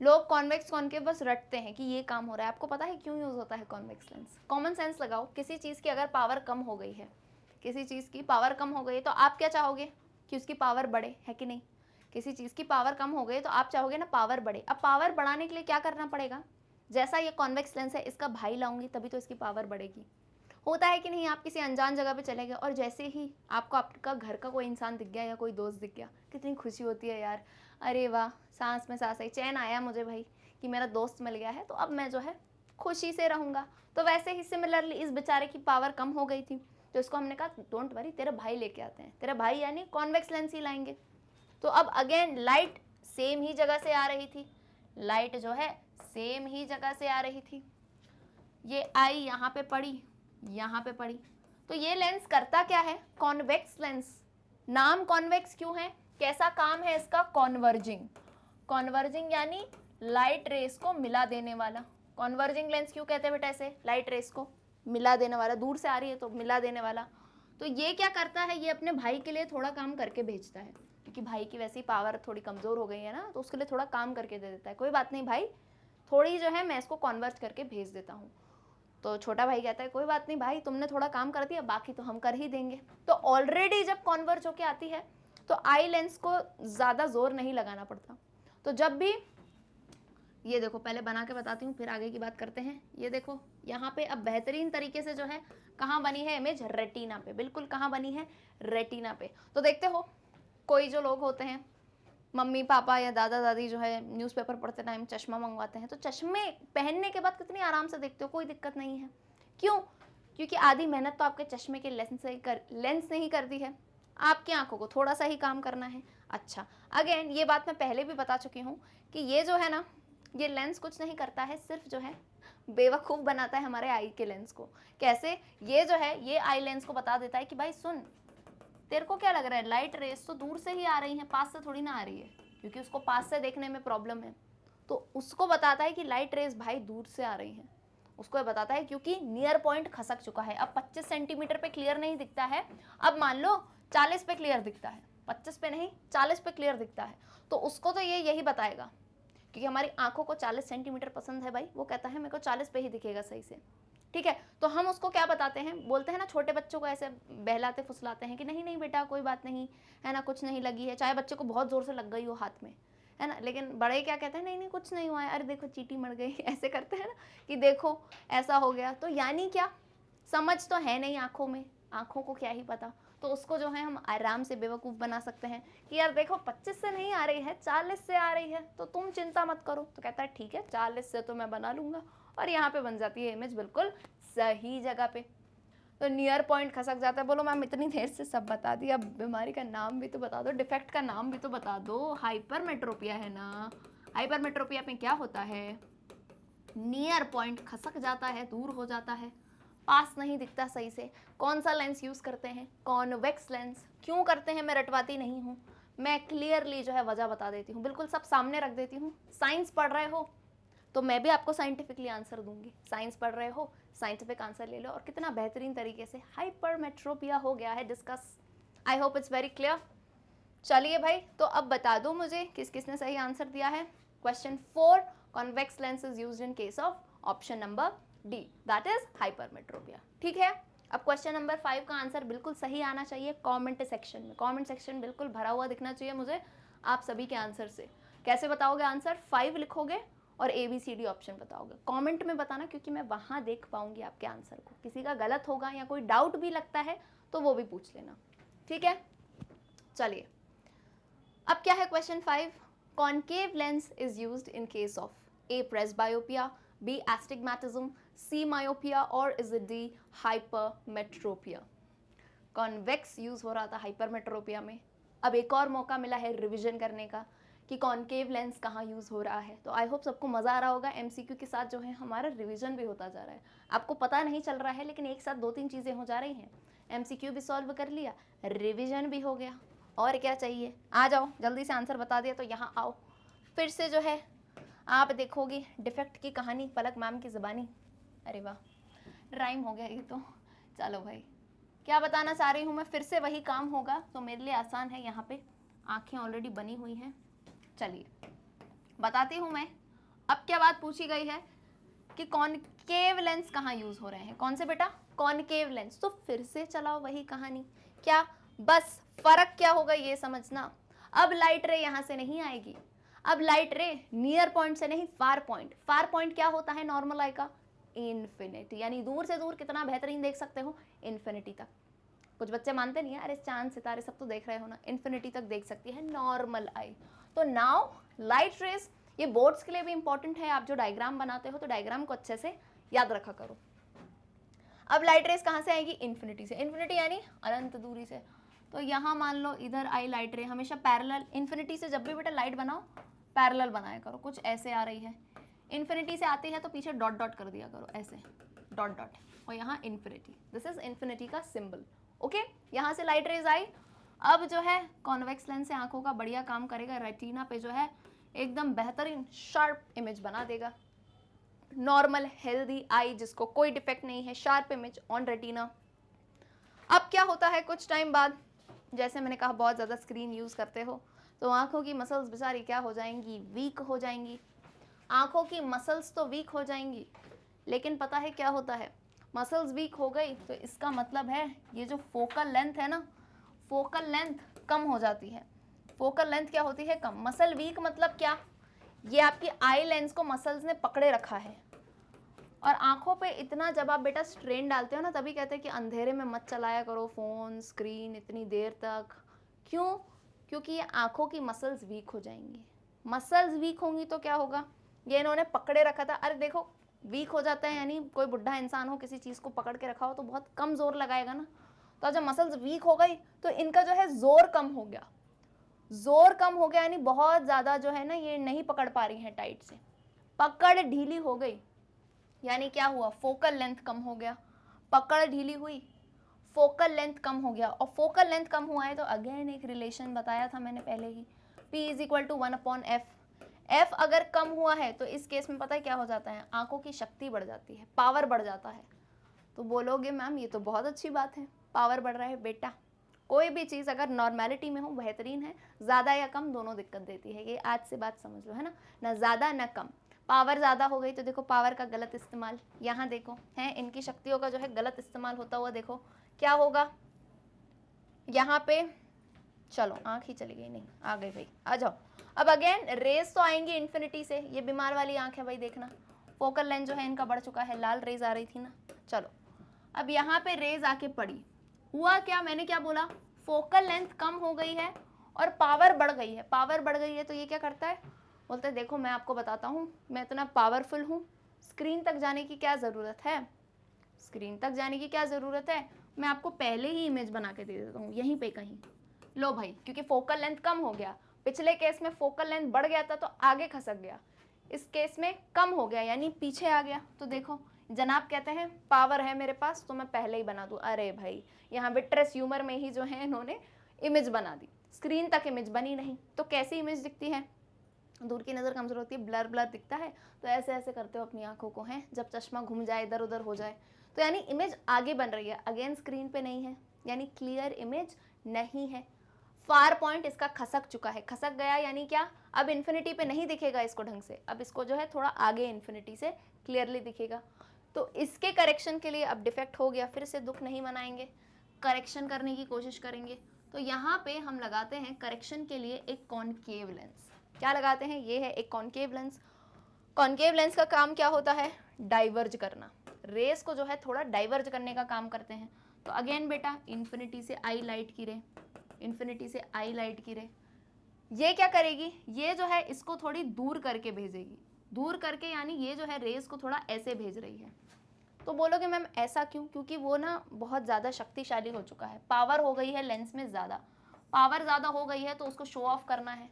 Speaker 1: लोग कॉन्वेक्स कॉन्केव बस रटते हैं कि ये काम हो रहा है, आपको पता है क्यों यूज़ होता है कॉन्वेक्स लेंस। कॉमन सेंस लगाओ, किसी चीज़ की अगर पावर कम हो गई है, किसी चीज़ की पावर कम हो गई है तो आप क्या चाहोगे कि उसकी पावर बढ़े, है कि नहीं। किसी चीज़ की पावर कम हो गई तो आप चाहोगे ना पावर बढ़े। अब पावर बढ़ाने के लिए क्या करना पड़ेगा, जैसा ये कॉन्वेक्स लेंस है इसका भाई लाऊंगी तभी तो इसकी पावर बढ़ेगी। होता है कि नहीं, आप किसी अनजान जगह पे चले गए और जैसे ही आपको आपका घर का कोई इंसान दिख गया या कोई दोस्त दिख गया, कितनी खुशी होती है यार, अरे वाह, सांस में सांस आई, चैन आया मुझे भाई कि मेरा दोस्त मिल गया है, तो अब मैं जो है खुशी से रहूँगा। तो वैसे ही सिमिलरली इस बेचारे की पावर कम हो गई थी, तो इसको हमने कहा डोंट वरी, तेरे भाई लेके आते हैं। तेरा भाई यानी कॉन्वेक्स लेंस ही लाएंगे। तो अब अगेन लाइट सेम ही जगह से आ रही थी, लाइट जो है सेम ही जगह से आ रही थी। ये आई यहाँ पे पड़ी, यहाँ पे पड़ी। तो ये लेंस करता क्या है? Convex lens. नाम कॉन्वेक्स क्यों है? कैसा काम है इसका? कॉन्वर्जिंग। कॉन्वर्जिंग यानी लाइट रेस को मिला देने वाला। कॉन्वर्जिंग लेंस क्यों कहते हैं बेटा ऐसे? लाइट रेस को मिला देने वाला, दूर से आ रही है तो मिला देने वाला। तो ये क्या करता है? ये अपने भाई के लिए थोड़ा काम करके भेजता है, क्योंकि भाई की वैसी पावर थोड़ी कमज़ोर हो गई है ना, तो उसके लिए थोड़ा काम करके दे देता है। कोई बात नहीं भाई, थोड़ी जो है मैं इसको कन्वर्ट करके भेज देता हूँ। तो छोटा भाई कहता है कोई बात नहीं भाई, तुमने थोड़ा काम कर दिया, बाकी तो हम कर ही देंगे। तो ऑलरेडी जब कन्वर्ज होके आती है तो आई लेंस को ज़्यादा जोर नहीं लगाना पड़ता। तो जब भी ये देखो, पहले बना के बताती हूँ फिर आगे की बात करते हैं। ये देखो यहाँ पे अब बेहतरीन तरीके से जो है कहाँ बनी है इमेज? रेटिना पे। बिल्कुल कहाँ बनी है? रेटिना पे। तो देखते हो कोई जो लोग होते हैं, मम्मी पापा या दादा दादी जो है न्यूज़पेपर पढ़ते टाइम चश्मा मंगवाते हैं, तो चश्मे पहनने के बाद कितनी आराम से देखते हो, कोई दिक्कत नहीं है। क्यों? क्योंकि आधी मेहनत तो आपके चश्मे के लेंस ने ही कर दी है, आपकी आंखों को थोड़ा सा ही काम करना है। अच्छा, अगेन ये बात मैं पहले भी बता चुकी हूँ कि ये जो है ना, ये लेंस कुछ नहीं करता है, सिर्फ जो है बेवकूफ़ बनाता है हमारे आई के लेंस को। कैसे? ये जो है ये आई लेंस को बता देता है कि भाई सुन, तेरे को क्या लग रहा है, लाइट रेस तो दूर से ही आ रही हैं, पास से थोड़ी ना आ रही है, क्योंकि उसको पास से देखने में प्रॉब्लम है। तो उसको बताता है कि लाइट रेस भाई दूर से आ रही हैं। उसको ये बताता है क्योंकि नियर पॉइंट खसक चुका है, अब 25 सेंटीमीटर पे क्लियर नहीं दिखता है, अब मान लो 40 पे क्लियर दिखता है, 25 पे नहीं 40 पे क्लियर दिखता है। तो उसको तो ये यही बताएगा, क्योंकि हमारी आंखों को 40 सेंटीमीटर पसंद है भाई, वो कहता है मेरे को 40 पे ही दिखेगा सही से। ठीक है, तो हम उसको क्या बताते हैं? बोलते हैं ना, छोटे बच्चों को ऐसे बहलाते फुसलाते हैं कि नहीं नहीं बेटा कोई बात नहीं है ना, कुछ नहीं लगी है, चाहे बच्चे को बहुत जोर से लग गई हो हाथ में, है ना। लेकिन बड़े क्या कहते हैं? नहीं नहीं कुछ नहीं हुआ है, अरे देखो चींटी मर गई ऐसे करते हैं ना, कि देखो ऐसा हो गया। तो यानी क्या, समझ तो है नहीं आंखों में, आंखों को क्या ही पता। तो उसको जो है हम आराम से बेवकूफ़ बना सकते हैं कि यार देखो 25 से नहीं आ रही है, 40 से आ रही है, तो तुम चिंता मत करो। तो कहता है ठीक है 40 से तो मैं बना लूँगा, और यहाँ पे बन जाती है इमेज बिल्कुल सही जगह पे। तो नियर पॉइंट खसक जाता है। बोलो मैम इतनी देर से सब बता दिया, अब बीमारी का नाम भी तो बता दो, डिफेक्ट का नाम भी तो बता दो। हाइपरमेट्रोपिया है ना। हाइपरमेट्रोपिया में क्या होता है? नियर पॉइंट खसक जाता है, दूर हो जाता है, पास नहीं दिखता सही से। कौन सा लेंस यूज़ करते हैं? Convex lens. क्यों करते हैं मैं रटवाती नहीं हूँ, मैं क्लियरली जो है वजह बता देती हूँ, बिल्कुल सब सामने रख देती हूँ। साइंस पढ़ रहे हो तो मैं भी आपको साइंटिफिकली आंसर दूंगी, साइंस पढ़ रहे हो साइंटिफिक आंसर ले लो। और कितना बेहतरीन तरीके से हाइपरमेट्रोपिया हो गया है discuss. I hope it's very clear. चलिए भाई, तो अब बता दो मुझे किस किसने सही आंसर दिया है। Question 4, convex lens is used in case of option number D, that is hypermetropia. ठीक है, अब क्वेश्चन नंबर 5 का आंसर बिल्कुल सही आना चाहिए कमेंट सेक्शन में। कमेंट सेक्शन बिल्कुल भरा हुआ दिखना चाहिए मुझे आप सभी के आंसर से। कैसे बताओगे आंसर? 5 लिखोगे और ABCD ऑप्शन बताओगे। कमेंट में बताना, क्योंकि मैं वहाँ देख पाऊंगी आपके आंसर को। किसी का गलत होगा या कोई डाउट भी लगता है तो वो भी पूछ लेना, ठीक है। चलिए, अब क्या है question 5। Concave lens is used in case of A presbyopia, B astigmatism, C myopia और is it D hypermetropia। Convex use हो रहा था हाइपरमेट्रोपिया में। अब एक और मौका मिला है रिवीजन करने का कि कॉन्केव लेंस कहाँ यूज़ हो रहा है। तो आई होप सबको मज़ा आ रहा होगा। MCQ के साथ जो है हमारा रिवीजन भी होता जा रहा है। आपको पता नहीं चल रहा है, लेकिन एक साथ 2-3 चीज़ें हो जा रही हैं। MCQ भी सॉल्व कर लिया, रिवीजन भी हो गया, और क्या चाहिए। आ जाओ, जल्दी से आंसर बता दिया तो यहाँ आओ। फिर से जो है आप देखोगी डिफेक्ट की कहानी पलक मैम की ज़बानी। अरे वाह, राइम हो गया ये तो। चलो भाई, क्या बताना चाह रही हूँ मैं, फिर से वही काम होगा तो मेरे लिए आसान है। यहाँ पे आँखें ऑलरेडी बनी हुई हैं। चलिए बताती हूँ मैं। अब क्या बात पूछी गई है कि कॉनकेव लेंस कहाँ यूज़ हो रहे हैं। कौन से बेटा? Concave lens. तो फिर से चलाओ वही कहानी। क्या? बस फ़र्क क्या होगा ये समझना। अब लाइट रे यहाँ से नहीं आएगी, अब लाइट रे नियर पॉइंट से नहीं, फार पॉइंट। फार पॉइंट क्या होता है नॉर्मल आई का? इन्फिनिटी, यानी दूर से दूर कितना बेहतरीन देख सकते हो? इन्फिनिटी तक। कुछ बच्चे मानते नहीं है, अरे चांद सितारे सब तो देख रहे हो ना, इन्फिनिटी तक देख सकती है नॉर्मल आई। तो नाउ लाइट रेज, ये बोर्ड्स के लिए भी इंपॉर्टेंट है, आप जो डायग्राम बनाते हो तो डायग्राम को अच्छे से याद रखा करो। अब लाइट रेज कहाँ से आएगी? इन्फिनिटी से। इन्फिनिटी यानी अनंत दूरी से। तो यहाँ मान लो इधर आई लाइट रे, हमेशा पैरेलल, इन्फिनिटी से जब भी बेटा लाइट बनाओ पैरेलल बनाया करो। कुछ ऐसे आ रही है, इन्फिनिटी से आती है तो पीछे डॉट डॉट कर दिया करो, ऐसे डॉट डॉट, और यहाँ इन्फिनिटी, दिस इज इन्फिनिटी का सिंबल। ओके, यहाँ से लाइट रेज आई। अब जो है कॉन्वेक्स लेंस से आंखों का बढ़िया काम करेगा, रेटिना पे जो है एकदम बेहतरीन शार्प इमेज बना देगा। नॉर्मल हेल्दी आई जिसको कोई डिफेक्ट नहीं है, शार्प इमेज ऑन रेटिना। अब क्या होता है कुछ टाइम बाद, जैसे मैंने कहा बहुत ज़्यादा स्क्रीन यूज़ करते हो तो आंखों की मसल्स बेचारी क्या हो जाएंगी? वीक हो जाएंगी। आंखों की मसल्स तो वीक हो जाएंगी, लेकिन पता है क्या होता है? मसल्स वीक हो गई तो इसका मतलब है ये जो फोकल लेंथ है ना, फोकल लेंथ कम हो जाती है। फोकल लेंथ क्या होती है? कम। मसल वीक मतलब क्या? ये आपकी आई लेंस को मसल्स ने पकड़े रखा है। और आंखों पे इतना जब आप बेटा स्ट्रेन डालते हो ना, तभी कहते हैं कि अंधेरे में मत चलाया करो फ़ोन स्क्रीन इतनी देर तक। क्यों? क्योंकि ये आंखों की मसल्स वीक हो जाएंगी। मसल्स वीक होंगी तो क्या होगा? ये इन्होंने पकड़े रखा था, अरे देखो वीक हो जाता है, यानी कोई बुढ़ा इंसान हो किसी चीज़ को पकड़ के रखा हो तो बहुत कम जोर लगाएगा ना। तो जब मसल्स वीक हो गई तो इनका जो है जोर कम हो गया। जोर कम हो गया यानी बहुत ज़्यादा जो है ना ये नहीं पकड़ पा रही हैं टाइट से, पकड़ ढीली हो गई, यानी क्या हुआ? फोकल लेंथ कम हो गया। पकड़ ढीली हुई, फोकल लेंथ कम हो गया। और फोकल लेंथ कम हुआ है तो अगेन एक रिलेशन बताया था मैंने पहले ही, P is equal to 1/f। f अगर कम हुआ है तो इस केस में पता है क्या हो जाता है? आंखों की शक्ति बढ़ जाती है, पावर बढ़ जाता है। तो बोलोगे मैम ये तो बहुत अच्छी बात है, पावर बढ़ रहा है। बेटा कोई भी चीज़ अगर नॉर्मेलिटी में हो बेहतरीन है, ज़्यादा या कम दोनों दिक्कत देती है, ये आज से बात समझ लो, है ना ज़्यादा ना कम। पावर ज़्यादा हो गई तो देखो पावर का गलत इस्तेमाल, यहाँ देखो है इनकी शक्तियों का जो है गलत इस्तेमाल होता हुआ, देखो क्या होगा यहाँ पे। चलो आँख ही चली गई, नहीं आ गई भाई, आ जाओ। अब अगेन रेज तो आएंगी इन्फिनिटी से, ये बीमार वाली आँख है भाई, देखना फोकल लेंथ जो है इनका बढ़ चुका है, लाल रेज आ रही थी ना। चलो अब यहाँ पे रेज आके पड़ी, हुआ क्या? मैंने क्या बोला? फोकल लेंथ कम हो गई है और पावर बढ़ गई है। पावर बढ़ गई है तो ये क्या करता है? बोलते हैं देखो मैं आपको बताता हूँ, मैं इतना पावरफुल हूँ, स्क्रीन तक जाने की क्या ज़रूरत है? स्क्रीन तक जाने की क्या ज़रूरत है? मैं आपको पहले ही इमेज बना के दे देता हूँ यहीं पे कहीं। लो भाई, क्योंकि फोकल लेंथ कम हो गया। पिछले केस में फोकल लेंथ बढ़ गया था तो आगे खसक गया, इस केस में कम हो गया यानी पीछे आ गया। तो देखो जनाब कहते हैं पावर है मेरे पास तो मैं पहले ही बना दूँ। अरे भाई यहाँ विट्रेस ह्यूमर में ही जो है इन्होंने इमेज बना दी, स्क्रीन तक इमेज बनी नहीं। तो कैसी इमेज दिखती है? दूर की नज़र कमज़ोर होती है, ब्लर ब्लर दिखता है। तो ऐसे ऐसे करते हो अपनी आंखों को, हैं जब चश्मा घूम जाए इधर उधर हो जाए तो यानी इमेज आगे बन रही है, अगेन स्क्रीन पे नहीं है, यानी क्लियर इमेज नहीं है। फार पॉइंट इसका खसक चुका है, खसक गया यानी क्या? अब इन्फिनिटी पे नहीं दिखेगा इसको ढंग से, अब इसको जो है थोड़ा आगे इन्फिनिटी से क्लियरली दिखेगा। तो इसके करेक्शन के लिए अब डिफेक्ट हो गया, फिर से दुख नहीं मनाएंगे, करेक्शन करने की कोशिश करेंगे। तो यहाँ पे हम लगाते हैं करेक्शन के लिए एक कॉनकेव लेंस। क्या लगाते हैं? ये है एक कॉनकेव लेंस। कॉनकेव लेंस का काम क्या होता है? डाइवर्ज करना, रेस को जो है थोड़ा डाइवर्ज करने का काम करते हैं। तो अगेन बेटा इन्फिनिटी से आई लाइट की रे, इन्फिनिटी से आई लाइट की रे, ये क्या करेगी? ये जो है इसको थोड़ी दूर करके भेजेगी, दूर करके यानी ये जो है रेस को थोड़ा ऐसे भेज रही है। तो बोलोगे मैम ऐसा क्यों? क्योंकि वो ना बहुत ज़्यादा शक्तिशाली हो चुका है, पावर हो गई है लेंस में ज़्यादा, पावर ज़्यादा हो गई है तो उसको शो ऑफ करना है।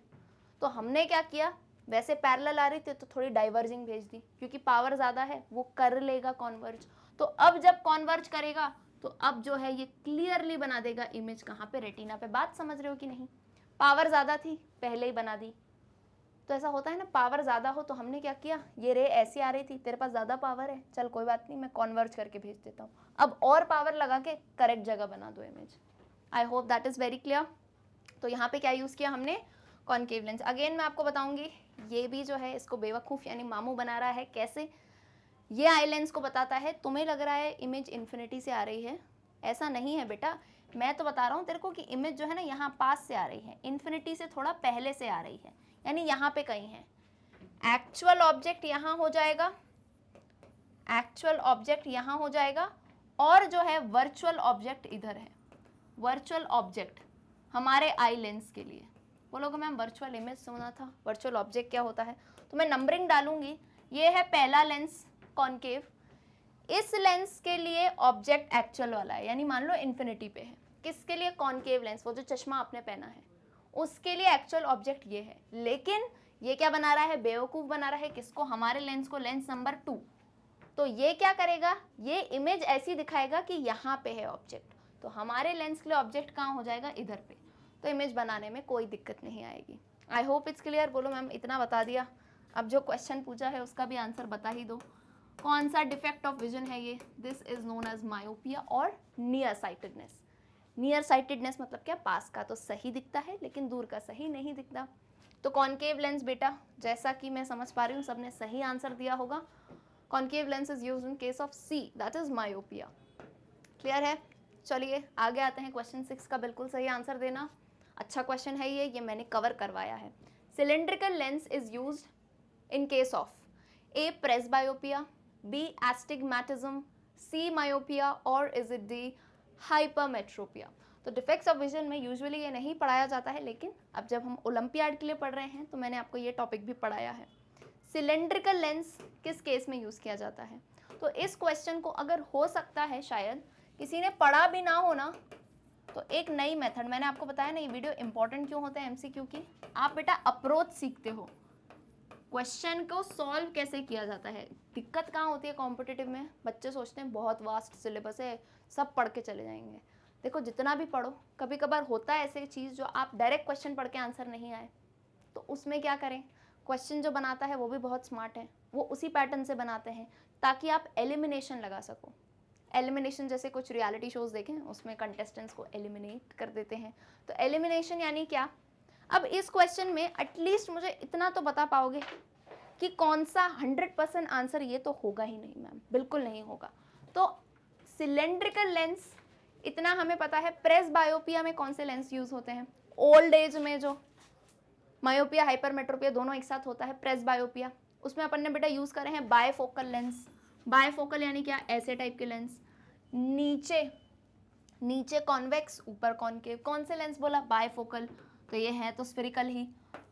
Speaker 1: तो हमने क्या किया? वैसे पैरेलल आ रही थी तो थोड़ी डाइवर्जिंग भेज दी, क्योंकि पावर ज़्यादा है वो कर लेगा कॉन्वर्ज। तो अब जब कॉन्वर्ज करेगा तो अब जो है ये क्लियरली बना देगा इमेज, कहाँ पे? रेटिना पे। बात समझ रहे हो कि नहीं? पावर ज़्यादा थी पहले ही बना दी। तो ऐसा होता है ना, पावर ज़्यादा हो तो हमने क्या किया? ये रे ऐसी आ रही थी, तेरे पास ज़्यादा पावर है, चल कोई बात नहीं मैं कॉन्वर्ज करके भेज देता हूँ, अब और पावर लगा के करेक्ट जगह बना दो image. I hope that is very clear. तो यहाँ पे क्या यूज़ किया हमने? Concave lens. अगेन मैं आपको बताऊंगी, ये भी जो है इसको बेवकूफ़ यानी मामू बना रहा है। कैसे? ये आई लेंस को बताता है तुम्हें लग रहा है इमेज इन्फिनिटी से आ रही है, ऐसा नहीं है बेटा, मैं तो बता रहा हूँ तेरे को कि इमेज जो है ना यहाँ पास से आ रही है, इन्फिनिटी से थोड़ा पहले से आ रही है, यानी यहाँ पे कहीं है। एक्चुअल ऑब्जेक्ट यहाँ हो जाएगा, एक्चुअल ऑब्जेक्ट यहाँ हो जाएगा, और जो है वर्चुअल ऑब्जेक्ट इधर है। वर्चुअल ऑब्जेक्ट हमारे आई लेंस के लिए बोलोगे मैम वर्चुअल इमेज सुना था, वर्चुअल ऑब्जेक्ट क्या होता है, तो मैं नंबरिंग डालूंगी। ये है पहला लेंस कॉन्केव, इस लेंस के लिए ऑब्जेक्ट एक्चुअल वाला है, यानी मान लो इन्फिनिटी पे है। किसके लिए? कॉन्केव लेंस, वो जो चश्मा आपने पहना है उसके लिए एक्चुअल ऑब्जेक्ट ये है। लेकिन ये क्या बना रहा है? बेवकूफ बना रहा है किसको? हमारे लेंस को, लेंस नंबर 2। तो ये क्या करेगा? ये इमेज ऐसी दिखाएगा कि यहाँ पे है ऑब्जेक्ट, तो हमारे लेंस के लिए ऑब्जेक्ट कहाँ हो जाएगा? इधर पे। तो इमेज बनाने में कोई दिक्कत नहीं आएगी। I hope it's clear. बोलो मैम इतना बता दिया, अब जो क्वेश्चन पूछा है उसका भी आंसर बता ही दो। कौन सा डिफेक्ट ऑफ विजन है ये? This is known as myopia और नियर साइटेडनेस। नियर साइटेडनेस मतलब क्या? पास का तो सही दिखता है लेकिन दूर का सही नहीं दिखता। तो कॉन्केव लेंस बेटा, जैसा कि मैं समझ पा रही हूँ सबने सही आंसर दिया होगा। Concave lens is used in case of C, that is myopia. Clear है? चलिए आगे आते हैं। क्वेश्चन 6 का बिल्कुल सही आंसर देना। अच्छा क्वेश्चन है ये मैंने कवर करवाया है। Cylindrical lens is used in case of A presbyopia, B astigmatism, C myopia और इज इट डी हाइपरमेट्रोपिया। तो डिफेक्ट्स ऑफ विजन में यूजुअली ये नहीं पढ़ाया जाता है, लेकिन अब जब हम ओलंपियाड के लिए पढ़ रहे हैं तो मैंने आपको ये टॉपिक भी पढ़ाया है। सिलेंड्रिकल लेंस किस केस में यूज़ किया जाता है? तो इस क्वेश्चन को अगर हो सकता है शायद किसी ने पढ़ा भी ना हो ना, तो एक नई मेथड, मैंने आपको बताया ना ये वीडियो इंपॉर्टेंट क्यों होता है एमसीक्यू की, आप बेटा अप्रोच सीखते हो, क्वेश्चन को सॉल्व कैसे किया जाता है। दिक्कत कहाँ होती है कॉम्पिटिटिव में? बच्चे सोचते हैं बहुत वास्ट सिलेबस है, सब पढ़ के चले जाएंगे। देखो जितना भी पढ़ो, कभी कभार होता है ऐसे चीज़ जो आप डायरेक्ट क्वेश्चन पढ़ के आंसर नहीं आए, तो उसमें क्या करें? क्वेश्चन जो बनाता है वो भी बहुत स्मार्ट है, वो उसी पैटर्न से बनाते हैं ताकि आप एलिमिनेशन लगा सको। एलिमिनेशन जैसे कुछ रियलिटी शोज देखें, उसमें कंटेस्टेंट्स को एलिमिनेट कर देते हैं। तो एलिमिनेशन यानी क्या? अब इस क्वेश्चन में एटलीस्ट मुझे इतना तो बता पाओगे कि कौन सा 100% आंसर, ये तो होगा ही नहीं मैम, बिल्कुल नहीं होगा। तो सिलेंड्रिकल लेंस इतना हमें पता है। प्रेस बायोपिया में कौन से लेंस यूज होते हैं? ओल्ड एज में जो मायोपिया हाइपरमेट्रोपिया दोनों एक साथ होता है, प्रेस बायोपिया, उसमें अपन ने बेटा यूज करे हैं बायफोकल लेंस। बायफोकल यानी क्या? ऐसे टाइप के लेंस, नीचे कॉन्वेक्स ऊपर कॉन्केव। कौन से लेंस बोला? बायफोकल, तो ये है तो स्फेरिकल ही,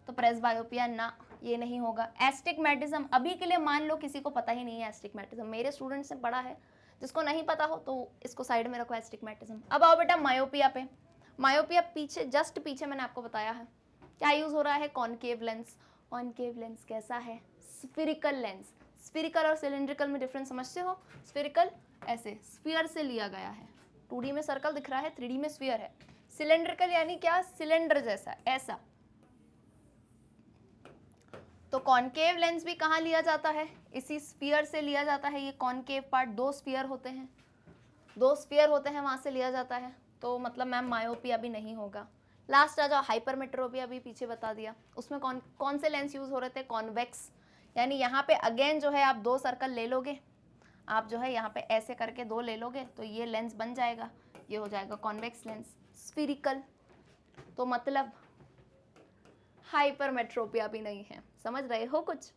Speaker 1: तो प्रेस बायोपिया ना, ये नहीं होगा। एस्टिग्मेटिज्म अभी के लिए मान लो किसी को पता ही नहीं है एस्टिग्मेटिज्म, मेरे स्टूडेंट्स ने पढ़ा है, जिसको नहीं पता हो तो इसको साइड में रखो एस्टिग्मेटिज्म। अब आओ बेटा मायोपिया पे। मायोपिया पीछे, जस्ट पीछे मैंने आपको बताया है क्या यूज हो रहा है? Concave lens. कॉन्केव लेंस कैसा है? Spherical lens. स्फेरिकल और सिलिंड्रिकल में डिफरेंस समझते हो? स्फेरिकल ऐसे स्फीयर से लिया गया है, 2D में सर्कल दिख रहा है, 3D में स्फीयर है। सिलेंड्रिकल यानी क्या? सिलेंडर जैसा, ऐसा। तो कॉन्केव लेंस भी कहाँ लिया जाता है? इसी स्फीयर से लिया जाता है। ये कॉन्केव पार्ट, 2 स्फीयर होते हैं, 2 स्फीयर होते हैं, वहां से लिया जाता है। तो मतलब मैम मायोपिया भी नहीं होगा। लास्ट आ जाओ, हाइपरमेट्रोपिया भी पीछे बता दिया। उसमें कौन से लेंस यूज हो रहे थे? कॉन्वेक्स, यानी यहाँ पे अगेन जो है आप 2 सर्कल ले लोगे, आप जो है यहाँ पे ऐसे करके 2 ले लोगे तो ये लेंस बन जाएगा, ये हो जाएगा कॉन्वेक्स लेंस। स्फेरिकल तो मतलब हाइपरमेट्रोपिया भी नहीं है। समझ रहे हो कुछ?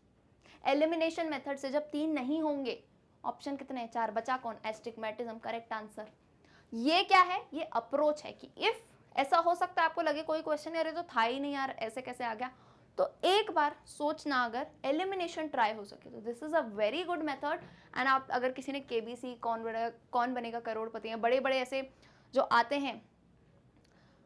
Speaker 1: एलिमिनेशन मेथड से जब 3 नहीं होंगे, ऑप्शन कितने? 4, बचा कौन? Astigmatism, correct answer. ये क्या है? ये अप्रोच है कि इफ ऐसा हो सकता है आपको लगे कोई क्वेश्चन अरे तो था ही नहीं यार, ऐसे कैसे आ गया, तो एक बार सोचना अगर एलिमिनेशन ट्राई हो सके तो this is a very good method. And आप अगर किसी ने केबीसी, कौन बनेगा करोड़पति, हैं बड़े बड़े ऐसे जो आते हैं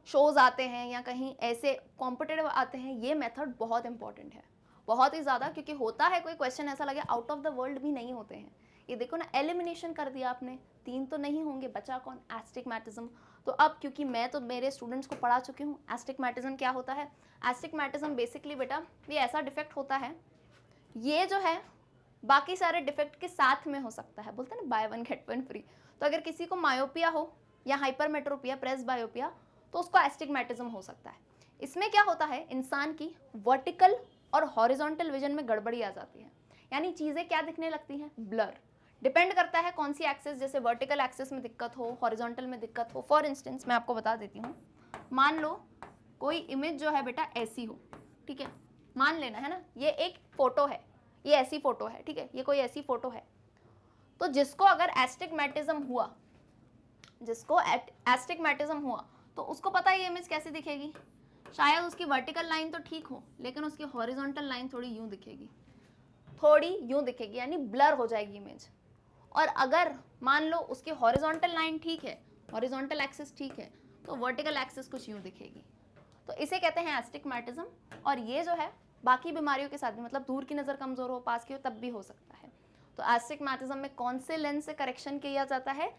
Speaker 1: शोज आते हैं या कहीं ऐसे कॉम्पिटिटिव आते हैं, ये मेथड बहुत इंपॉर्टेंट है, बहुत ही ज़्यादा, क्योंकि होता है कोई क्वेश्चन ऐसा लगे आउट ऑफ द वर्ल्ड भी नहीं होते हैं। ये देखो ना, एलिमिनेशन कर दिया आपने, 3 तो नहीं होंगे, बचा कौन? एस्टिग्मेटिज्म। तो अब क्योंकि मैं तो मेरे स्टूडेंट्स को पढ़ा चुकी हूँ एस्टिग्मेटिज्म क्या होता है। एस्टिग्मेटिज्म बेसिकली बेटा ये ऐसा डिफेक्ट होता है, ये जो है बाकी सारे डिफेक्ट के साथ में हो सकता है, बोलते हैं ना बाय 1 गेट 1 फ्री। तो अगर किसी को मायोपिया हो या हाइपरमेट्रोपिया, प्रेस बायोपिया, तो उसको एस्टिग्मेटिज्म हो सकता है। इसमें क्या होता है, इंसान की वर्टिकल और हॉरिजॉन्टल विजन में गड़बड़ी आ जाती है, यानी चीज़ें क्या दिखने लगती हैं? ब्लर। डिपेंड करता है कौन सी एक्सेस, जैसे वर्टिकल एक्सेस में दिक्कत हो, हॉरिजॉन्टल में दिक्कत हो। फॉर इंस्टेंस मैं आपको बता देती हूँ, मान लो कोई इमेज जो है बेटा ऐसी हो, ठीक है, मान लेना है ना, ये एक फोटो है, ये ऐसी फोटो है, ठीक है, ये कोई ऐसी फोटो है, तो जिसको अगर एस्टिग्मेटिज्म हुआ, जिसको एस्टिग्मेटिज्म हुआ तो उसको पता है ये इमेज कैसी दिखेगी? शायद उसकी वर्टिकल लाइन तो ठीक हो, लेकिन उसकी हॉरिजॉन्टल लाइन थोड़ी यूं दिखेगी, थोड़ी यूं दिखेगी, यानी ब्लर हो जाएगी इमेज। और अगर मान लो उसकी हॉरिजॉन्टल लाइन ठीक है, हॉरिजॉन्टल एक्सिस ठीक है, तो वर्टिकल एक्सिस कुछ यूं दिखेगी। तो इसे कहते हैं एस्टिग्मेटिज्म। और ये जो है बाकी बीमारियों के साथ भी, मतलब दूर की नज़र कमज़ोर हो, पास की हो, तब भी हो सकता है। तो एस्टिग्मेटिज्म में कौन से लेंस से करेक्शन किया जाता है?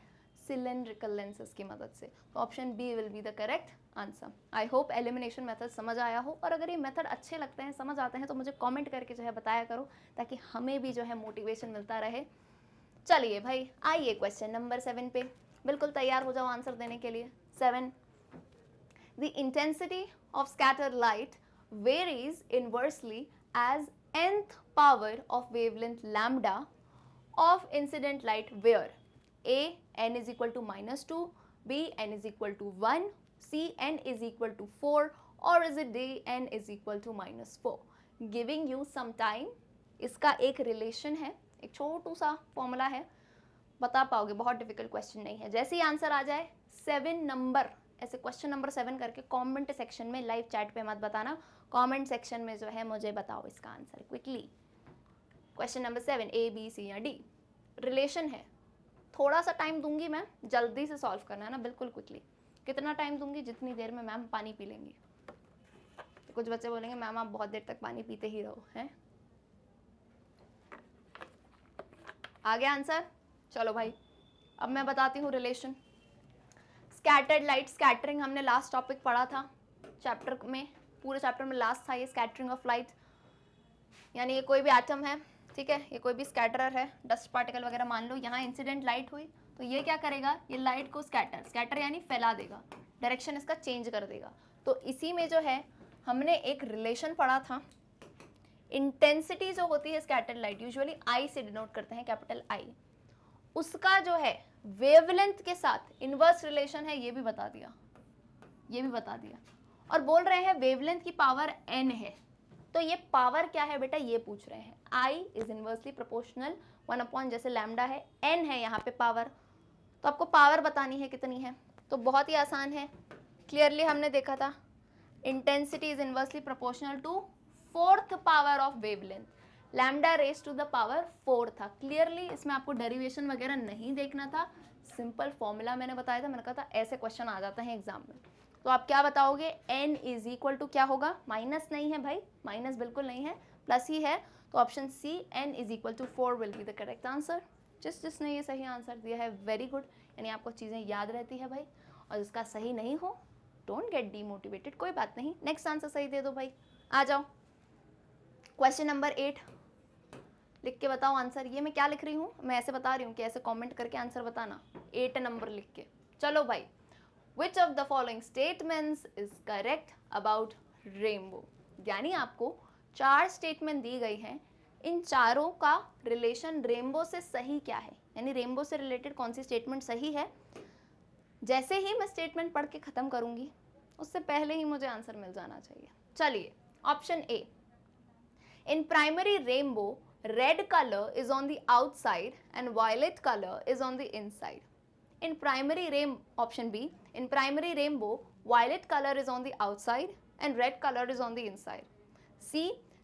Speaker 1: सिलेंड्रिकल लेंसेज की मदद से। तो option B will be the correct answer. I hope elimination method समझ आया हो, और अगर ये मेथड अच्छे लगते हैं, समझ आते हैं, तो मुझे कमेंट करके जो है बताया करो, ताकि हमें भी जो है मोटिवेशन मिलता रहे। चलिए भाई, आइए क्वेश्चन नंबर 7 पे, बिल्कुल तैयार हो जाओ आंसर देने के लिए। 7, the intensity of scattered light varies inversely as nth power of wavelength lambda of incident light where a n is equal to -2, b n is equal to 1, c n is equal to 4, or is it d n is equal to -4. Giving you some time. इसका एक relation है, एक छोटू सा formula है, बता पाओगे, बहुत difficult question नहीं है। जैसे ही आंसर आ जाए 7 नंबर, ऐसे क्वेश्चन नंबर 7 करके कमेंट सेक्शन में, लाइव चैट पे मत बताना, कमेंट सेक्शन में जो है मुझे बताओ इसका answer quickly. Question number 7, A B C या डी। रिलेशन है, थोड़ा सा टाइम दूंगी मैं, जल्दी से सॉल्व करना है ना, बिल्कुल क्विकली। कितना टाइम दूंगी? जितनी देर में मैम पानी पी लेंगी। तो कुछ बच्चे बोलेंगे मैम आप बहुत देर तक पानी पीते ही रहो, हैं? आ गया आंसर? चलो भाई, अब मैं बताती हूँ रिलेशन। स्कैटर्ड लाइट, स्कैटरिंग हमने लास्ट टॉपिक पढ़ा था चैप्टर में, पूरे चैप्टर में लास्ट था ये, स्कैटरिंग ऑफ लाइट। यानी ये कोई भी एटम है, ठीक है, ये कोई भी स्कैटरर है, डस्ट पार्टिकल वगैरह मान लो, यहाँ इंसिडेंट लाइट हुई, तो ये क्या करेगा? ये लाइट को स्कैटर, स्कैटर यानी फैला देगा, डायरेक्शन इसका चेंज कर देगा। तो इसी में जो है हमने एक रिलेशन पढ़ा था। इंटेंसिटी जो होती है स्कैटर्ड लाइट, यूजुअली आई से डिनोट करते हैं, कैपिटल आई, उसका जो है वेवलेंथ के साथ इनवर्स रिलेशन है, ये भी बता दिया, ये भी बता दिया। और बोल रहे हैं वेवलेंथ की पावर n है, तो ये पावर क्या है बेटा, ये पूछ रहे हैं। I इज इनवर्सली प्रोपोर्शनल 1/, जैसे लैम्डा है, n है यहाँ पे पावर, तो आपको पावर बतानी है कितनी है। तो बहुत ही आसान है, क्लियरली हमने देखा था, intensity is inversely proportional to 4th power of wavelength, lambda raise to the power 4 था। क्लियरली इसमें आपको डेरिवेशन वगैरह नहीं देखना था, सिंपल फॉर्मूला मैंने बताया था, मैंने कहा था ऐसे क्वेश्चन आ जाते हैं एग्जाम में। तो आप क्या बताओगे? n इज इक्वल टू क्या होगा? माइनस नहीं है भाई, माइनस बिल्कुल नहीं है, प्लस ही है। तो option C, n is equal to 4 will be the correct answer. जिसने ये सही आंसर दिया है, वेरी गुड, यानी आपको चीज़ें याद रहती है भाई। और जिसका सही नहीं हो, डोंट गेट डीमोटिवेटेड, कोई बात नहीं, नेक्स्ट आंसर सही दे दो भाई। आ जाओ क्वेश्चन नंबर 8, लिख के बताओ आंसर। ये मैं क्या लिख रही हूँ, मैं ऐसे बता रही हूँ कि ऐसे कमेंट करके आंसर बताना, 8 नंबर लिख के। चलो भाई, Which of the following statements is correct about rainbow? यानी आपको 4 स्टेटमेंट दी गई हैं, इन चारों का रिलेशन रेनबो से सही क्या है, यानी रेनबो से रिलेटेड कौन सी स्टेटमेंट सही है। जैसे ही मैं स्टेटमेंट पढ़ के खत्म करूंगी, उससे पहले ही मुझे आंसर मिल जाना चाहिए। चलिए, option A, in primary rainbow red colour is on the outside and violet colour is on the inside. In primary option B, in primary rainbow, violet color is on the outside and red color is on the inside. C,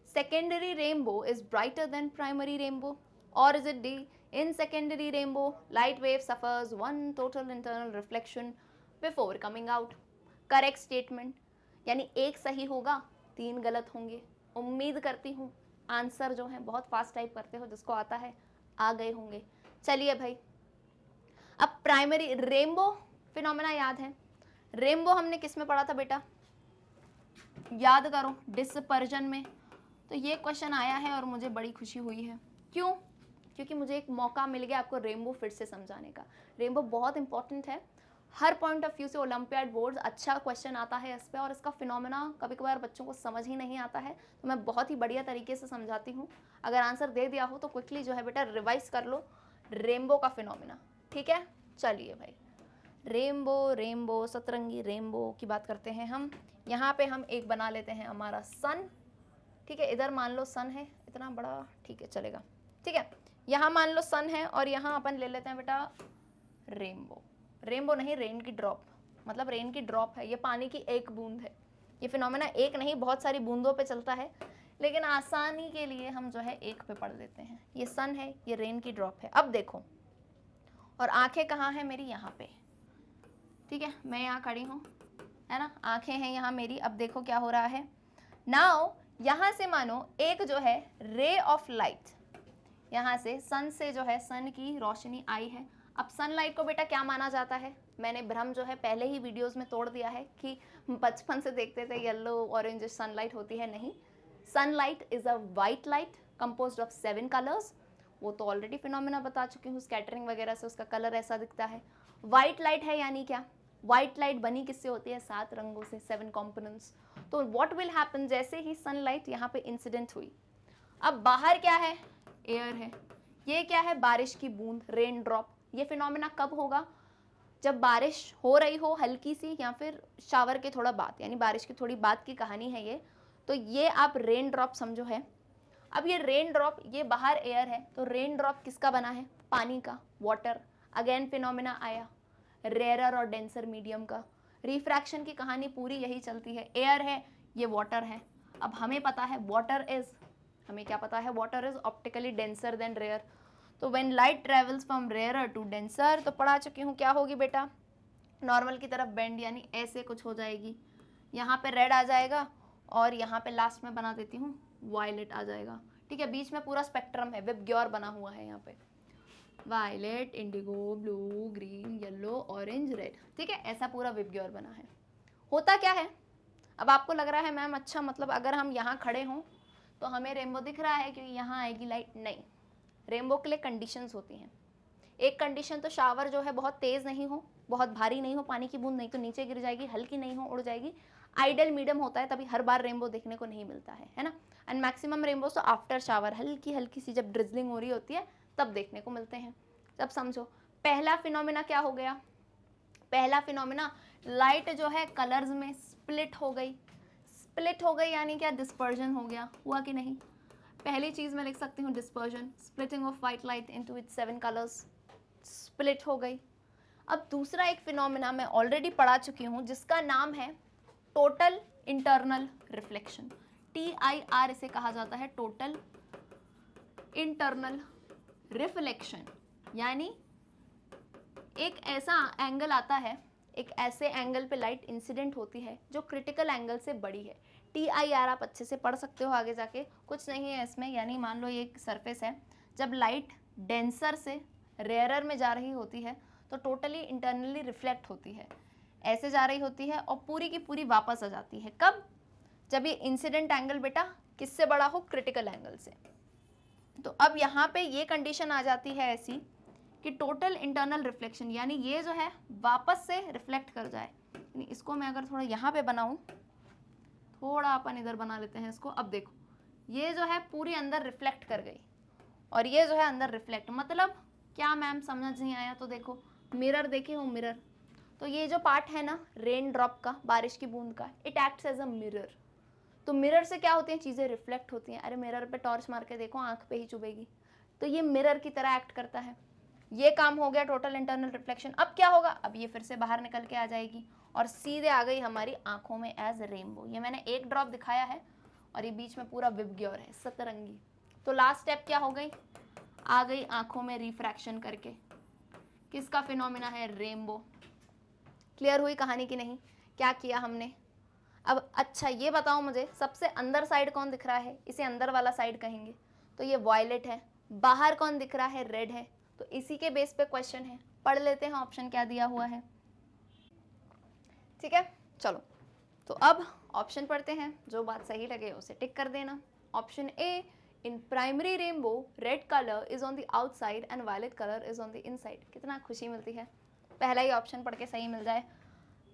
Speaker 1: secondary rainbow is brighter than primary rainbow. Or is it D, in secondary rainbow, light wave suffers one total internal reflection before coming out. Correct statement, यानी एक सही होगा, 3 गलत होंगे। उम्मीद करती हूँ answer जो है बहुत फास्ट टाइप करते हो, जिसको आता है आ गए होंगे। चलिए भाई, अब प्राइमरी रेनबो फिनोमेना याद है, रेनबो हमने किस में पढ़ा था बेटा, याद करो, डिस्पर्जन में। तो ये क्वेश्चन आया है और मुझे बड़ी खुशी हुई है। क्यों? क्योंकि मुझे एक मौका मिल गया आपको रेनबो फिर से समझाने का। रेनबो बहुत इंपॉर्टेंट है, हर पॉइंट ऑफ व्यू से ओलंपियाड बोर्ड अच्छा क्वेश्चन आता है इस पर, और इसका फिनोमेना कभी कभार बच्चों को समझ ही नहीं आता है, तो मैं बहुत ही बढ़िया तरीके से समझाती हूँ। अगर आंसर दे दिया हो तो क्विकली जो है बेटा रिवाइज कर लो रेनबो का फिनोमेना, ठीक है। चलिए भाई, रेनबो, रेनबो, सतरंगी रेनबो की बात करते हैं हम। यहाँ पे हम एक बना लेते हैं हमारा सन, ठीक है, इधर मान लो सन है, इतना बड़ा, ठीक है चलेगा, ठीक है। यहाँ मान लो सन है और यहाँ अपन ले लेते हैं बेटा रेनबो, रेनबो नहीं रेन की ड्रॉप, मतलब रेन की ड्रॉप है, ये पानी की एक बूंद है, ये फिनोमेना एक नहीं बहुत सारी बूंदों पे चलता है, लेकिन आसानी के लिए हम जो है एक पे पढ़ लेते हैं। ये सन है, ये रेन की ड्रॉप है। अब देखो, और आंखें कहाँ है मेरी? यहाँ पे, ठीक है, मैं यहाँ खड़ी हूँ, है ना, आंखें हैं यहाँ मेरी। अब देखो क्या हो रहा है, नाउ यहाँ से मानो एक जो है रे ऑफ लाइट, यहाँ से सन से जो है सन की रोशनी आई है। अब सनलाइट को बेटा क्या माना जाता है? मैंने भ्रम जो है पहले ही वीडियोस में तोड़ दिया है कि बचपन से देखते थे येलो ऑरेंज सनलाइट होती है, नहीं। Sunlight is a white light composed of 7 colours. वो तो ऑलरेडी फिनोमेना बता चुकी हूँ, स्कैटरिंग वगैरह से उसका कलर ऐसा दिखता है। वाइट लाइट है यानी क्या? वाइट लाइट बनी किससे होती है? 7 रंगों से, 7 कॉम्पोनेंट्स। तो व्हाट विल हैपन, जैसे ही सनलाइट यहाँ पे इंसिडेंट हुई, अब बाहर क्या है? एयर है। ये क्या है? बारिश की बूंद, रेन ड्रॉप। ये फिनोमेना कब होगा? जब बारिश हो रही हो हल्की सी, या फिर शावर के थोड़ा बाद, यानी बारिश की थोड़ी बाद की कहानी है ये। तो ये आप रेन ड्रॉप समझो है। अब ये रेन ड्रॉप, ये बाहर एयर है, तो रेन ड्रॉप किसका बना है? पानी का, वाटर। अगेन फिनोमेना आया, रेयरर और डेंसर मीडियम का। रिफ्रैक्शन की कहानी पूरी यही चलती है। एयर है, ये वाटर है। अब हमें पता है वाटर इज, हमें क्या पता है? Water is optically denser than rare. तो when light travels from rarer to denser, तो पढ़ा चुकी हूँ क्या होगी बेटा? नॉर्मल की तरफ बेंड, यानी ऐसे कुछ हो जाएगी। यहाँ पे रेड आ जाएगा, और यहाँ पे लास्ट में बना देती हूँ वायलेट आ जाएगा। ठीक है, बीच में पूरा स्पेक्ट्रम है, विबग्योर बना हुआ है यहाँ पे। Violet, indigo, blue, green, yellow, orange, red. ठीक है, ऐसा पूरा विबग्योर बना है। होता क्या है? अब आपको लग रहा है मैम अच्छा, मतलब अगर हम यहाँ खड़े हों तो हमें रेनबो दिख रहा है क्योंकि यहाँ आएगी लाइट? नहीं, रेनबो के लिए कंडीशंस होती हैं। एक कंडीशन तो शावर जो है बहुत तेज़ नहीं हो, बहुत भारी नहीं हो, पानी की बूंद नहीं तो नीचे गिर जाएगी, हल्की नहीं हो उड़ जाएगी। आइडल मीडियम होता है, तभी हर बार रेनबो देखने को नहीं मिलता है ना। एंड मैक्सिमम रेनबो तो आफ्टर शावर, हल्की हल्की सी जब ड्रिजलिंग हो रही होती है तब देखने को मिलते हैं। तब समझो पहला फिनोमेना क्या हो गया? पहला फिनोमेना, लाइट जो है कलर्स में स्प्लिट हो गई। स्प्लिट हो गई यानी क्या? डिस्पर्जन हो गया। हुआ कि नहीं? पहली चीज मैं लिख सकती हूँ dispersion, splitting of white light into its 7 colours, split हो गई। अब दूसरा एक फिनोमेना मैं ऑलरेडी पढ़ा चुकी हूँ जिसका नाम है टोटल इंटरनल रिफ्लेक्शन। TIR इसे कहा जाता है, टोटल इंटरनल रिफ्लेक्शन। यानी एक ऐसा एंगल आता है, एक ऐसे एंगल पे लाइट इंसिडेंट होती है जो क्रिटिकल एंगल से बड़ी है। TIR आप अच्छे से पढ़ सकते हो आगे जाके, कुछ नहीं है इसमें। यानी मान लो ये एक सरफेस है, जब लाइट डेंसर से रेयरर में जा रही होती है तो टोटली इंटरनली रिफ्लेक्ट होती है, ऐसे जा रही होती है और पूरी की पूरी वापस आ जाती है। कब? जब ये इंसिडेंट एंगल बेटा किससे बड़ा हो? क्रिटिकल एंगल से। तो अब यहाँ पे ये कंडीशन आ जाती है ऐसी कि टोटल इंटरनल रिफ्लेक्शन, यानी ये जो है वापस से रिफ्लेक्ट कर जाए। यानी इसको मैं अगर थोड़ा यहाँ पे बनाऊँ, थोड़ा अपन इधर बना लेते हैं इसको। अब देखो ये जो है पूरी अंदर रिफ्लेक्ट कर गई और ये जो है अंदर रिफ्लेक्ट, मतलब क्या मैम समझ नहीं आया? तो देखो मिरर देखे हो, मिरर, तो ये जो पार्ट है ना रेन ड्रॉप का, बारिश की बूंद का, it acts as a mirror. तो मिरर से क्या होती हैं? चीज़ें रिफ्लेक्ट होती हैं। अरे मिरर पे टॉर्च मार के देखो, आंख पे ही चुभेगी। तो ये मिरर की तरह एक्ट करता है। ये काम हो गया टोटल इंटरनल रिफ्लेक्शन। अब क्या होगा? अब ये फिर से बाहर निकल के आ जाएगी और सीधे आ गई हमारी आंखों में एज रेनबो। ये मैंने एक ड्रॉप दिखाया है और ये बीच में पूरा विबग्योर है, सतरंगी। तो लास्ट स्टेप क्या हो गई? आ गई आंखों में रिफ्रैक्शन करके। किसका फिनोमिना है? रेनबो। क्लियर हुई कहानी की नहीं? क्या किया हमने? अब अच्छा ये बताओ मुझे, सबसे अंदर साइड कौन दिख रहा है? इसे अंदर वाला साइड कहेंगे। तो ये वायलेट है। बाहर कौन दिख रहा है? रेड है। तो इसी के बेस पे क्वेश्चन है, पढ़ लेते हैं ऑप्शन क्या दिया हुआ है। ठीक है, चलो तो अब ऑप्शन पढ़ते हैं, जो बात सही लगे उसे टिक कर देना। Option A, in primary rainbow red colour is on the outside and violet colour is on the inside. कितना खुशी मिलती है पहला ही ऑप्शन पढ़ के सही मिल जाए।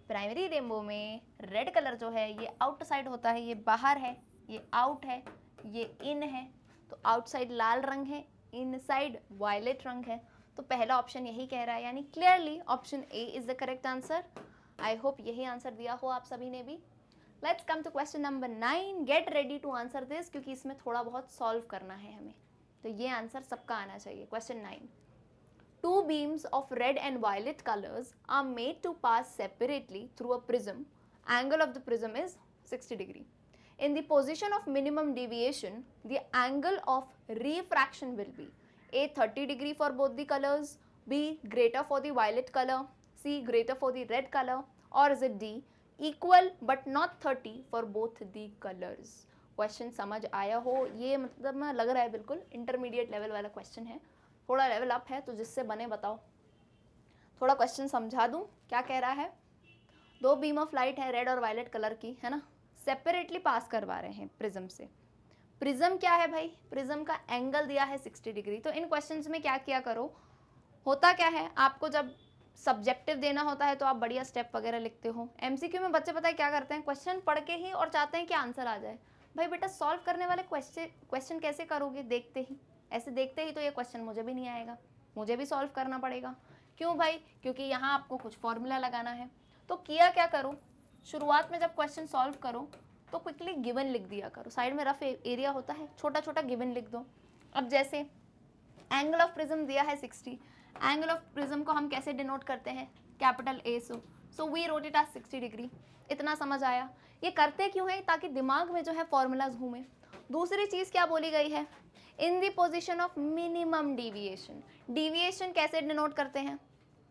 Speaker 1: प्राइमरी रेनबो में रेड कलर जो है ये आउटसाइड होता है, ये बाहर है, ये आउट है, ये इन है। तो आउटसाइड लाल रंग है, इनसाइड वायलेट रंग है। तो पहला ऑप्शन यही कह रहा है, यानी clearly option A is the correct answer. I hope यही आंसर दिया हो आप सभी ने भी। Let's come to question number 9। Get ready to answer this, क्योंकि इसमें थोड़ा बहुत सॉल्व करना है हमें, तो ये आंसर सबका आना चाहिए। Question 9, 2 beams of red and violet colors are made to pass separately through a prism. Angle of the prism is 60 degree. In the position of minimum deviation, the angle of refraction will be A 30 degree for both the colors, B greater for the violet color, C greater for the red color, or is it D equal but not 30 for both the colors. Question समझ आया हो, ये मतलब मैं लग रहा है बिल्कुल इंटरमीडिएट लेवल वाला क्वेश्चन है, थोड़ा लेवल अप है, तो जिससे बने बताओ, थोड़ा क्वेश्चन समझा दूं क्या कह रहा है। दो बीम ऑफ लाइट है रेड और वायलेट कलर की, है ना, सेपरेटली पास करवा रहे हैं प्रिज्म से। प्रिज्म क्या है भाई, प्रिज्म का एंगल दिया है 60 डिग्री। तो इन क्वेश्चंस में क्या किया करो, होता क्या है, आपको जब सब्जेक्टिव देना होता है तो आप बढ़िया स्टेप वगैरह लिखते हो। एमसीक्यू में बच्चे पता है क्या करते हैं, क्वेश्चन पढ़ के ही और चाहते हैं कि आंसर आ जाए। भाई बेटा सॉल्व करने वाले क्वेश्चन कैसे करोगे, देखते ही, ऐसे देखते ही तो ये क्वेश्चन मुझे भी नहीं आएगा, मुझे भी सॉल्व करना पड़ेगा। क्यों भाई, क्योंकि यहाँ आपको कुछ फॉर्मूला लगाना है। तो किया क्या करो, शुरुआत में जब क्वेश्चन सॉल्व करो तो क्विकली गिवन लिख दिया करो, साइड में रफ एरिया होता है, छोटा छोटा गिवन लिख दो। अब जैसे एंगल ऑफ प्रिज्म दिया है 60, एंगल ऑफ प्रिज्म को हम कैसे डिनोट करते हैं, capital A, so we wrote it as 60 degree. इतना समझ आया। ये करते क्यों है, ताकि दिमाग में जो है फॉर्मूलाज घूमे। दूसरी चीज क्या बोली गई है, in the position of minimum deviation. Deviation कैसे डिनोट करते हैं,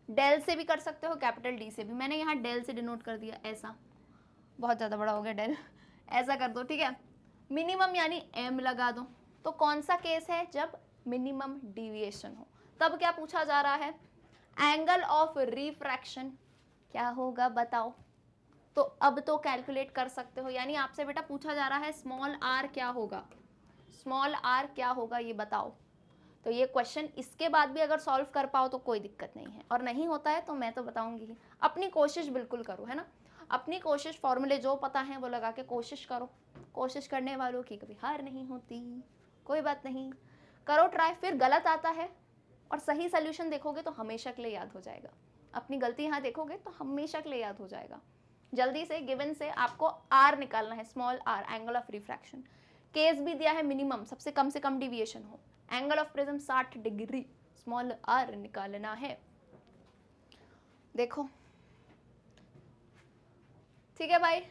Speaker 1: डेल से भी कर सकते हो, कैपिटल डी से भी। मैंने यहाँ डेल से डिनोट कर दिया, ऐसा, बहुत ज़्यादा बड़ा हो गया डेल, ऐसा कर दो, ठीक है। मिनिमम यानी एम लगा दो। तो कौन सा केस है, जब मिनिमम डिविएशन हो। तब क्या पूछा जा रहा है, एंगल ऑफ रिफ्रैक्शन क्या होगा बताओ। तो अब तो कैलकुलेट कर सकते हो, यानी आपसे बेटा पूछा जा रहा है स्मॉल आर क्या होगा, स्मॉल आर क्या होगा ये बताओ। तो ये क्वेश्चन इसके बाद भी अगर सॉल्व कर पाओ तो कोई दिक्कत नहीं है, और नहीं होता है तो मैं तो बताऊंगी। अपनी कोशिश बिल्कुल करो, है ना, अपनी कोशिश, फॉर्मूले जो पता है वो लगा के कोशिश करो। कोशिश करने वालों की कभी हार नहीं होती, कोई बात नहीं, करो ट्राई। फिर गलत आता है और सही सोल्यूशन देखोगे तो हमेशा के लिए याद हो जाएगा। अपनी गलती यहाँ देखोगे तो हमेशा के लिए याद हो जाएगा। जल्दी से गिवन से आपको आर निकालना है, small r, angle of refraction. Case भी दिया है मिनिमम, सबसे कम से कम डिविएशन हो। Angle of prism 60 degree, small r निकालना है। देखो ठीक है भाई,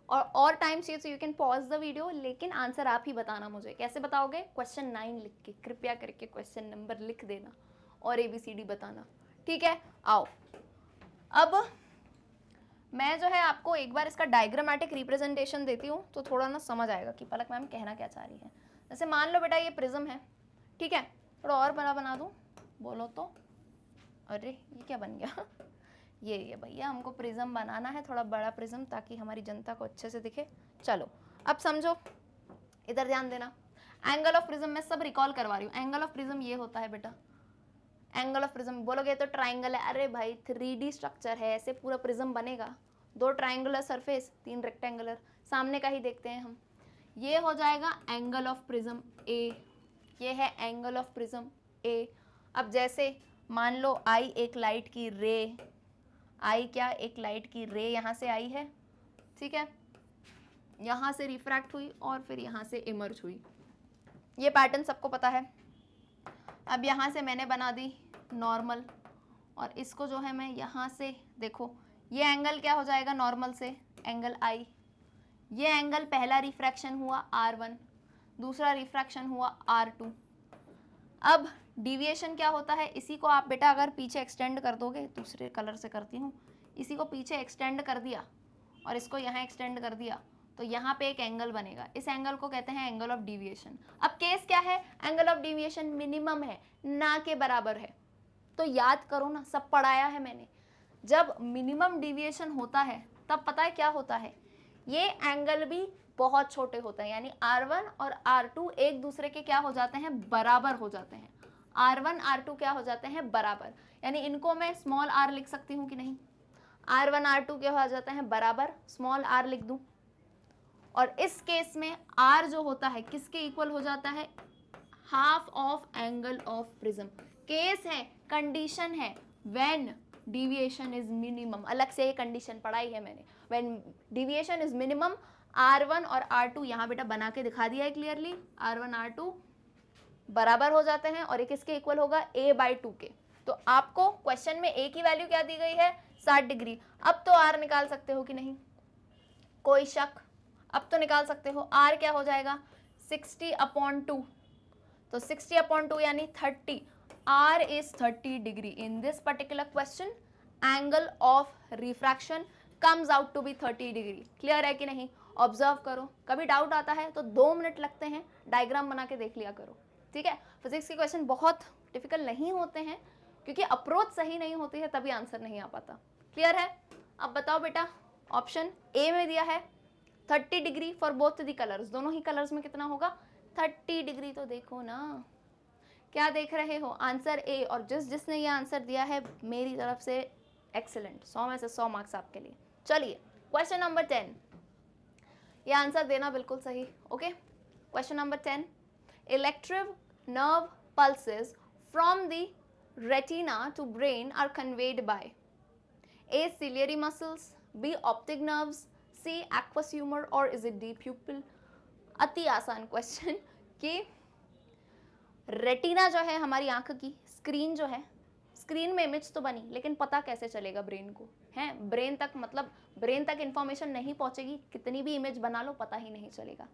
Speaker 1: और टाइम चाहिए तो you can pause the video, लेकिन आंसर आप ही बताना मुझे। कैसे बताओगे, क्वेश्चन 9 लिख के, कृपया करके क्वेश्चन नंबर लिख देना और ABCD बताना, ठीक है। आओ अब मैं जो है आपको एक बार इसका डायग्रामेटिक रिप्रेजेंटेशन देती हूँ, तो थोड़ा ना समझ आएगा कि पलक मैम कहना क्या चाह रही है। जैसे मान लो बेटा ये प्रिज्म है, ठीक है, थोड़ा और बड़ा बना दूँ, बोलो तो। अरे ये क्या बन गया ये भैया हमको प्रिज्म बनाना है, थोड़ा बड़ा प्रिज्म, ताकि हमारी जनता को अच्छे से दिखे। चलो अब समझो, इधर ध्यान देना। एंगल ऑफ प्रिज्म मैं सब रिकॉल करवा रही हूँ। एंगल ऑफ प्रिज्म ये होता है बेटा, एंगल ऑफ प्रिज्म बोलोगे तो ट्राइंगल है। अरे भाई 3D स्ट्रक्चर है, ऐसे पूरा प्रिज्म बनेगा। 2 ट्राइंगुलर सरफेस, 3 रेक्टेंगुलर। सामने का ही देखते हैं हम, ये हो जाएगा एंगल ऑफ प्रिज्म ए, ये है एंगल ऑफ प्रिज्म ए। अब जैसे मान लो आई एक लाइट की रे, आई क्या, एक लाइट की रे यहाँ से आई है, ठीक है, यहाँ से रिफ्रैक्ट हुई और फिर यहाँ से इमर्ज हुई। ये पैटर्न सबको पता है। अब यहाँ से मैंने बना दी नॉर्मल, और इसको जो है मैं यहाँ से, देखो ये एंगल क्या हो जाएगा नॉर्मल से, एंगल आई। ये एंगल पहला रिफ्रैक्शन हुआ R1, दूसरा रिफ्रैक्शन हुआ R2। अब डिविएशन क्या होता है, इसी को आप बेटा अगर पीछे एक्सटेंड कर दोगे, दूसरे कलर से करती हूँ, इसी को पीछे एक्सटेंड कर दिया और इसको यहाँ एक्सटेंड कर दिया, तो यहाँ पे एक एंगल बनेगा। इस एंगल को कहते हैं एंगल ऑफ डिविएशन। अब केस क्या है, एंगल ऑफ डिविएशन मिनिमम है, ना के बराबर है। तो याद करो ना, सब पढ़ाया है मैंने। जब मिनिमम डिविएशन होता है तब पता है क्या होता है, ये एंगल भी बहुत छोटे होते हैं, यानी R1 और R2 एक दूसरे के क्या हो जाते हैं, बराबर हो जाते हैं। R1 R2 क्या हो जाते हैं, बराबर, यानी इनको मैं स्मॉल r लिख सकती हूँ कि नहीं। R1 R2 क्या हो जाते हैं, बराबर, स्मॉल r लिख दूँ। और इस केस में r जो होता है किसके इक्वल हो जाता है, half of angle of prism. Case है, कंडीशन है, व्हेन डिविएशन इज मिनिमम। अलग से ये कंडीशन पढ़ाई है मैंने, when deviation is minimum R1 और R2, यहाँ बेटा बना के दिखा दिया है क्लियरली, R1 R2 बराबर हो जाते हैं और ये किसके इक्वल होगा, a/2 के। तो आपको क्वेश्चन में a की वैल्यू क्या दी गई है, 60 डिग्री। अब तो r निकाल सकते हो कि नहीं, कोई शक, अब तो निकाल सकते हो, r क्या हो जाएगा 60/2, तो 60/2 यानी 30, r is 30 degree. In this particular question angle of refraction comes out to be 30 degree. Clear है कि नहीं? ऑब्जर्व करो, कभी डाउट आता है तो 2 मिनट लगते हैं, डायग्राम बना के देख लिया करो. ठीक है, फिजिक्स के क्वेश्चन बहुत डिफिकल्ट नहीं होते हैं, क्योंकि अप्रोच सही नहीं होती है तभी आंसर नहीं आ पाता. क्लियर है? अब बताओ बेटा, ऑप्शन ए में दिया है 30 degree for both the colours, दोनों ही कलर्स में कितना होगा 30 डिग्री. तो देखो ना, क्या देख रहे हो, आंसर ए. और जिसने ये आंसर दिया है मेरी तरफ से एक्सीलेंट, 100 में से 100 मार्क्स आपके लिए. चलिए क्वेश्चन नंबर 10, ये आंसर देना बिल्कुल सही. Okay, question number 10, electric nerve pulses from the retina to brain are conveyed by A. ciliary muscles, B. optic nerves, C. aqueous humor or is it deep pupil. अति आसान question कि retina जो है हमारी आंख की स्क्रीन जो है, स्क्रीन में इमेज तो बनी लेकिन पता कैसे चलेगा ब्रेन को, है ब्रेन तक, मतलब ब्रेन तक इंफॉर्मेशन नहीं पहुंचेगी, कितनी भी इमेज बना लो पता ही नहीं चलेगा.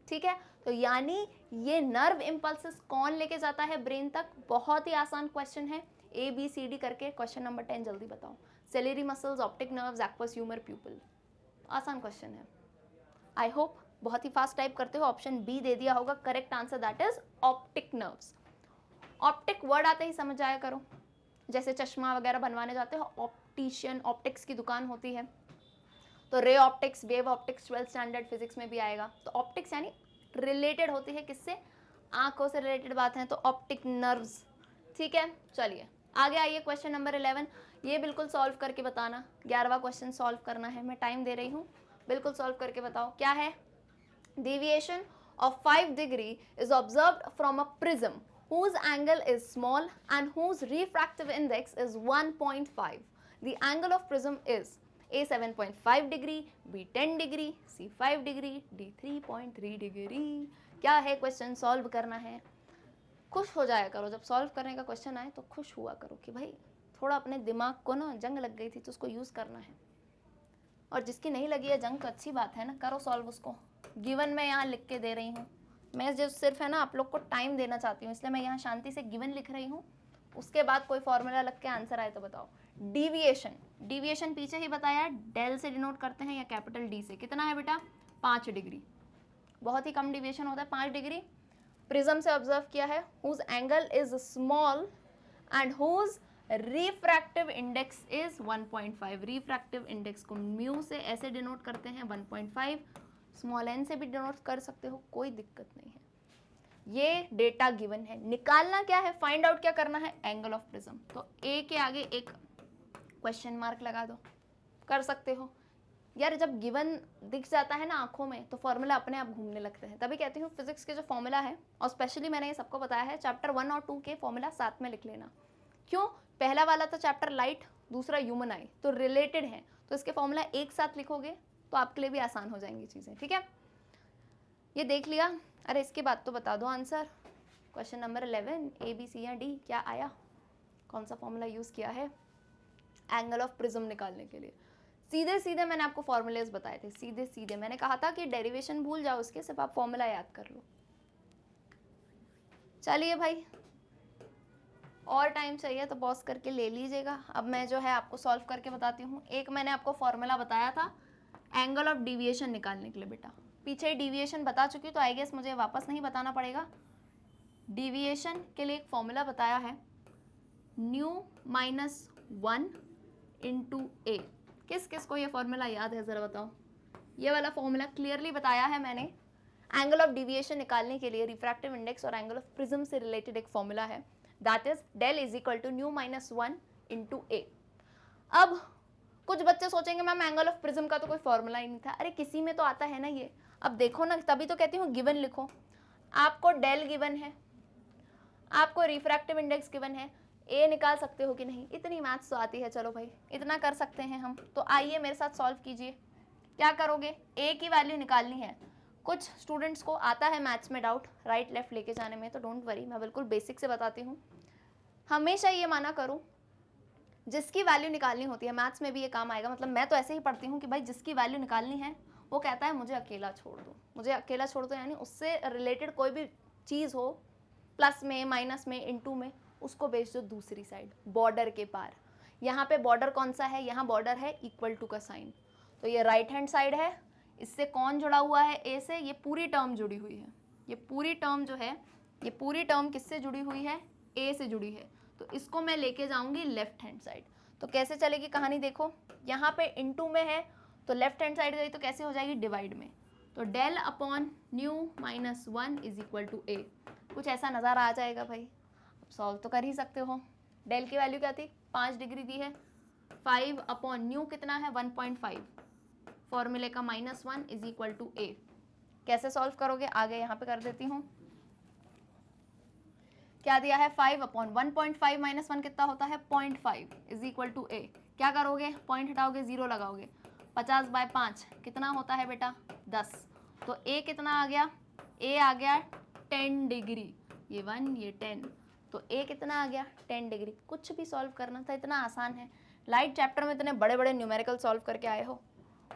Speaker 1: ठीक है, तो यानी ये नर्व इम्पल्सेस कौन लेके जाता है ब्रेन तक. बहुत ही आसान क्वेश्चन है, ए बी सी डी करके. क्वेश्चन नंबर 10 जल्दी बताओ. Salary muscles, optic nerves, aqueous humour, प्यूपिल. आसान क्वेश्चन है. आई होप बहुत ही फास्ट टाइप करते हो. ऑप्शन बी दे दिया होगा correct answer, that is optic nerves. Optic word आते ही समझ जाया करो, जैसे चश्मा वगैरह बनवाने जाते हो, ऑप्टिशियन, ऑप्टिक्स की दुकान होती है, तो ray optics, wave optics 12th standard physics में भी आएगा. तो ऑप्टिक्स यानी रिलेटेड होती है किससे, आंखों से रिलेटेड बात है, तो ऑप्टिक नर्व्स. ठीक है, चलिए आगे आइए. क्वेश्चन नंबर 11, ये बिल्कुल सॉल्व करके बताना. 11वां क्वेश्चन सॉल्व करना है, मैं टाइम दे रही हूँ, बिल्कुल सॉल्व करके बताओ. क्या है, deviation of 5 degree is observed from a prism whose angle is small and whose refractive index is 1.5. The angle of prism is A 7.5 degree, B 10 degree, C 5 degree, D 3.3 degree. क्या है question, solve करना है. खुश हो जाया करो, जब solve करने का क्वेश्चन आए तो खुश हुआ करो कि भाई थोड़ा अपने दिमाग को ना जंग लग गई थी तो उसको यूज़ करना है. और जिसकी नहीं लगी है जंग तो अच्छी बात है ना, करो सॉल्व उसको. गिवन मैं यहाँ लिख के दे रही हूँ, मैं जो सिर्फ है ना आप लोग को टाइम देना चाहती हूँ, इसलिए मैं यहाँ शांति से गिवन लिख रही हूँ. उसके बाद कोई फॉर्मूला लग के आंसर आए तो बताओ. डिविएशन, डिविएशन पीछे ही बताया, डेल से डिनोट करते हैं या कैपिटल डी से. कितना है बेटा 5 डिग्री, बहुत ही कम डिविएशन होता है 5 डिग्री. प्रिज्म से ऑब्जर्व किया है, whose angle is small and whose refractive index is 1.5. Refractive index को म्यू से ऐसे डिनोट करते हैं 1.5, स्मॉल एन से भी डिनोट कर सकते हो, कोई दिक्कत नहीं है. ये डेटा गिवन है, निकालना क्या है, फाइंड आउट क्या करना है, एंगल ऑफ प्रिज्म. तो ए के आगे एक क्वेश्चन मार्क लगा दो, कर सकते हो. यार जब गिवन दिख जाता है ना आंखों में तो फॉर्मूला अपने आप घूमने लगते हैं. तभी कहती हूँ फिजिक्स के जो फॉर्मूला है, और स्पेशली मैंने ये सबको बताया है, चैप्टर 1 और 2 के फॉर्मूला साथ में लिख लेना. क्यों, पहला वाला तो चैप्टर लाइट, दूसरा ह्यूमन आई, तो रिलेटेड है, तो इसके फॉर्मूला एक साथ लिखोगे तो आपके लिए भी आसान हो जाएंगी चीज़ें. ठीक है, ये देख लिया. अरे इसके बाद तो बता दो answer. Question number 11, A B C या डी, क्या आया, कौन सा फॉर्मूला यूज़ किया है एंगल ऑफ प्रिज्म निकालने के लिए. सीधे सीधे मैंने आपको फॉर्मूलेज बताए थे, सीधे सीधे मैंने कहा था कि डेरिवेशन भूल जाओ उसके, सिर्फ आप फॉर्मूला याद कर लो. चलिए भाई, और टाइम चाहिए तो पॉज करके ले लीजिएगा. अब मैं जो है आपको सॉल्व करके बताती हूँ. एक मैंने आपको फॉर्मूला बताया था एंगल ऑफ डिविएशन निकालने के लिए. बेटा पीछे डिविएशन बता चुकी हूँ तो आई गेस मुझे वापस नहीं बताना पड़ेगा. डिविएशन के लिए एक फॉर्मूला बताया है, μ-1 इंटू ए. किस किस को ये फॉर्मूला याद है ज़रा बताओ. ये वाला फॉर्मूला क्लियरली बताया है मैंने. एंगल ऑफ डिविएशन निकालने के लिए रिफ्रैक्टिव इंडेक्स और एंगल ऑफ प्रिज्म से रिलेटेड एक फॉर्मूला है, that is del is equal to μ-1 into A. अब कुछ बच्चे सोचेंगे मैम एंगल ऑफ प्रिज्म का तो कोई फॉर्मूला ही नहीं था. अरे किसी में तो आता है ना ये. अब देखो ना, तभी तो कहती हूँ गिवन लिखो. आपको डेल गिवन है, आपको रिफ्रैक्टिव इंडेक्स गिवन है, ए निकाल सकते हो कि नहीं, इतनी मैथ्स तो आती है. चलो भाई इतना कर सकते हैं हम, तो आइए मेरे साथ सॉल्व कीजिए. क्या करोगे, ए की वैल्यू निकालनी है. कुछ स्टूडेंट्स को आता है मैथ्स में डाउट राइट लेफ्ट लेके जाने में, तो डोंट वरी, मैं बिल्कुल बेसिक से बताती हूँ. हमेशा ये माना करूँ जिसकी वैल्यू निकालनी होती है, मैथ्स में भी ये काम आएगा. मतलब मैं तो ऐसे ही पढ़ती हूँ कि भाई जिसकी वैल्यू निकालनी है वो कहता है मुझे अकेला छोड़ दो, मुझे अकेला छोड़ दो, यानी उससे रिलेटेड कोई भी चीज़ हो प्लस में, माइनस में, इनटू में, उसको भेज दो दूसरी साइड, बॉर्डर के पार। यहाँ पे बॉर्डर कौन सा है, यहाँ बॉर्डर है इक्वल टू का साइन, तो ये राइट हैंड साइड है, इससे कौन जुड़ा हुआ है, ए से, ये पूरी टर्म जुड़ी हुई है, ये पूरी टर्म जो है, ये पूरी टर्म किससे जुड़ी हुई है, ए से जुड़ी है, तो इसको मैं लेके जाऊंगी लेफ्ट हैंड साइड। तो कैसे चलेगी कहानी देखो, यहाँ पे इनटू में है तो लेफ्ट हैंड साइड गई तो कैसे हो जाएगी, डिवाइड में, तो del upon mu minus 1 is equal to A, कुछ ऐसा नज़ारा आ जाएगा भाई। अब सॉल्व तो कर ही सकते हो। डेल की वैल्यू क्या थी, 5 डिग्री दी है, 5 अपॉन न्यू कितना है 1.5, फॉर्मूले का -1 इज इक्वल टू ए। कैसे सॉल्व करोगे, आगे यहाँ पे कर देती हूँ। क्या दिया है, 5 अपॉन 1.5 माइनस 1 कितना होता है 0.5 इज इक्वल टू ए। क्या करोगे, पॉइंट हटाओगे, 0 लगाओगे, 50/5 कितना होता है बेटा 10, तो ए कितना आ गया, ए आ गया 10 डिग्री, ये 1 ये 10, तो ए कितना आ गया 10 डिग्री। कुछ भी सॉल्व करना था, इतना आसान है। लाइट चैप्टर में इतने बड़े बड़े न्यूमेरिकल सॉल्व करके आए हो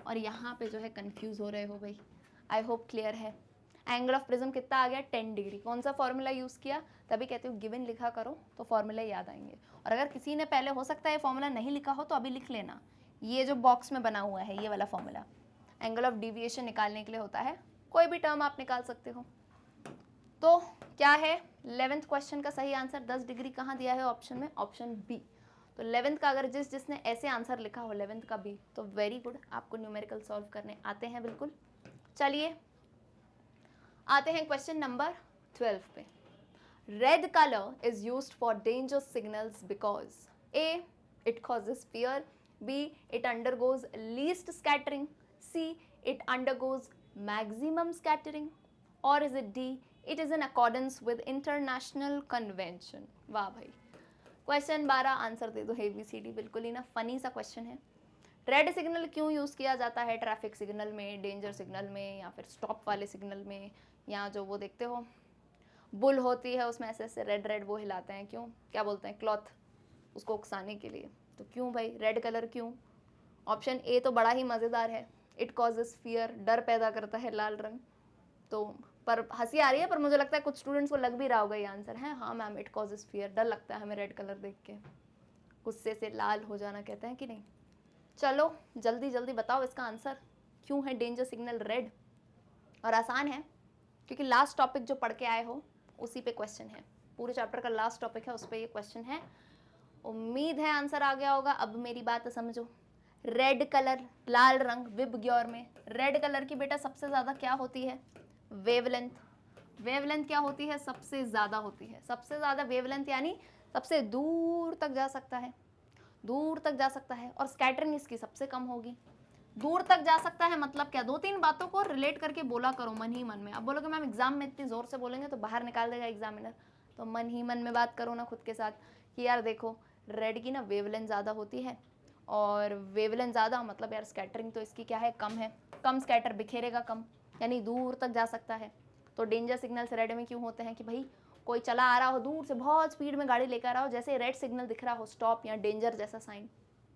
Speaker 1: और यहाँ पे जो है कंफ्यूज हो रहे हो भाई। आई होप क्लियर है। एंगल ऑफ प्रिज्म कितना आ गया 10 डिग्री। कौन सा फॉर्मूला यूज़ किया, तभी कहते हो गिवन लिखा करो तो फॉर्मूला याद आएंगे। और अगर किसी ने पहले हो सकता है फॉर्मूला नहीं लिखा हो तो अभी लिख लेना, ये जो बॉक्स में बना हुआ है ये वाला फॉर्मूला एंगल ऑफ डिविएशन निकालने के लिए होता है, कोई भी टर्म आप निकाल सकते हो। तो क्या है 11th क्वेश्चन का सही आंसर 10 डिग्री कहाँ दिया है ऑप्शन में, ऑप्शन बी। तो 11th का अगर जिसने ऐसे आंसर लिखा हो 11th का बी, तो वेरी गुड, आपको न्यूमेरिकल सॉल्व करने आते हैं बिल्कुल। चलिए आते हैं क्वेश्चन नंबर 12 पे। Red colour is used for danger signals because A it causes fear, B it undergoes least scattering, C it undergoes maximum scattering, और is it D it is in accordance with international convention. वाह भाई, question 12 answer दे दो ABCD, बिल्कुल ही ना funny सा question है। Red signal क्यों use किया जाता है ट्रैफिक सिग्नल में, डेंजर सिग्नल में, या फिर स्टॉप वाले सिग्नल में, या जो वो देखते हो बुल होती है उसमें ऐसे ऐसे रेड रेड वो हिलाते हैं, क्यों, क्या बोलते हैं, क्लॉथ, उसको उकसाने के लिए। तो क्यों भाई रेड कलर क्यों। ऑप्शन ए तो बड़ा ही मज़ेदार है, इट कॉजेज फियर, डर पैदा करता है लाल रंग। तो पर हंसी आ रही है, पर मुझे लगता है कुछ स्टूडेंट्स को लग भी रहा होगा ये आंसर है। हाँ मैम, इट कॉजेज फियर, डर लगता है हमें रेड कलर देख के, गुस्से से लाल हो जाना कहते हैं कि नहीं। चलो जल्दी जल्दी बताओ इसका आंसर, क्यों है डेंजर सिग्नल रेड। और आसान है क्योंकि लास्ट टॉपिक जो पढ़ के आए हो उसी पे क्वेश्चन है, पूरे चैप्टर का लास्ट टॉपिक है, उस पर ये क्वेश्चन है। उम्मीद है आंसर आ गया होगा। अब मेरी बात समझो, रेड कलर, लाल रंग, विबग्योर में रेड कलर की बेटा सबसे ज़्यादा क्या होती है, वेवलेंथ। वेवलेंथ क्या होती है, सबसे ज़्यादा होती है। सबसे ज़्यादा वेवलेंथ यानी सबसे दूर तक जा सकता है, दूर तक जा सकता है। और स्कैटरिंग इसकी सबसे कम होगी। दूर तक जा सकता है मतलब क्या, 2-3 बातों को रिलेट करके बोला करो मन ही मन में। अब बोलोगे मैम एग्जाम में इतनी ज़ोर से बोलेंगे तो बाहर निकाल देगा एग्जामिनर, तो मन ही मन में बात करो ना खुद के साथ कि यार देखो रेड की ना वेवलेंथ ज़्यादा होती है, और वेवलेंथ ज़्यादा मतलब यार स्कैटरिंग तो इसकी क्या है, कम है, कम स्कैटर, बिखेरेगा कम, यानी दूर तक जा सकता है। तो डेंजर सिग्नल्स रेड में क्यों होते हैं कि भाई कोई चला आ रहा हो दूर से, बहुत स्पीड में गाड़ी लेकर आ रहा हो, जैसे रेड सिग्नल दिख रहा हो स्टॉप या डेंजर जैसा साइन,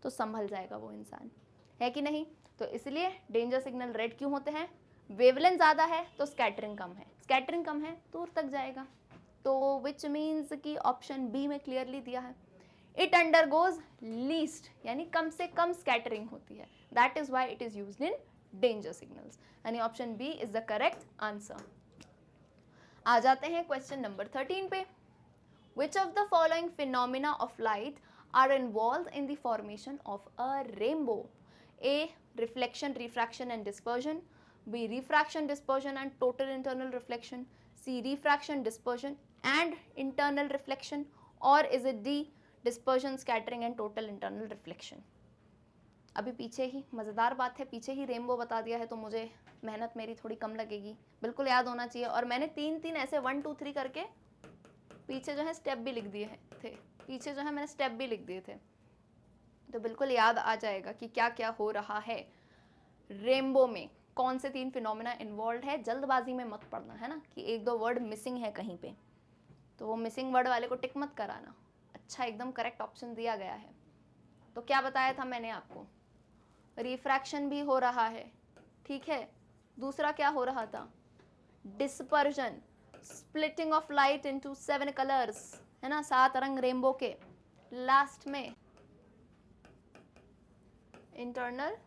Speaker 1: तो संभल जाएगा वो इंसान, है कि नहीं। तो इसलिए डेंजर सिग्नल रेड क्यों होते हैं, वेवलेंथ ज़्यादा है तो स्कैटरिंग कम है, स्कैटरिंग कम है दूर तक जाएगा। तो विच मीन्स कि ऑप्शन बी में क्लियरली दिया है, इट अंडरगोज लीस्ट, यानी कम से कम स्कैटरिंग होती है, that is why it is used in danger signals, यानी option B is the correct answer. आ जाते हैं क्वेश्चन नंबर 13 पे। Which of the following phenomena of light are involve in the formation of a rainbow. A reflection, refraction and dispersion, B refraction, dispersion and total internal reflection, C refraction, dispersion and internal reflection, और is it D dispersion, scattering and total internal reflection. अभी पीछे ही मज़ेदार बात है, पीछे ही rainbow बता दिया है तो मुझे मेहनत मेरी थोड़ी कम लगेगी, बिल्कुल याद होना चाहिए। और मैंने 3-3 ऐसे 1 2 3 करके पीछे जो है स्टेप भी लिख दिए थे, पीछे जो है मैंने स्टेप भी लिख दिए थे, तो बिल्कुल याद आ जाएगा कि क्या क्या हो रहा है रेनबो में, कौन से 3 फिनोमिना इन्वॉल्व है। जल्दबाजी में मत पढ़ना है ना कि 1-2 वर्ड मिसिंग है कहीं पे, तो वो मिसिंग वर्ड वाले को टिक मत कराना। अच्छा एकदम करेक्ट ऑप्शन दिया गया है। तो क्या बताया था मैंने आपको, रिफ्रैक्शन भी हो रहा है, ठीक है। दूसरा क्या हो रहा था, dispersion, splitting of light into 7 colours, है ना, 7 रंग रेनबो के। लास्ट में इंटरनल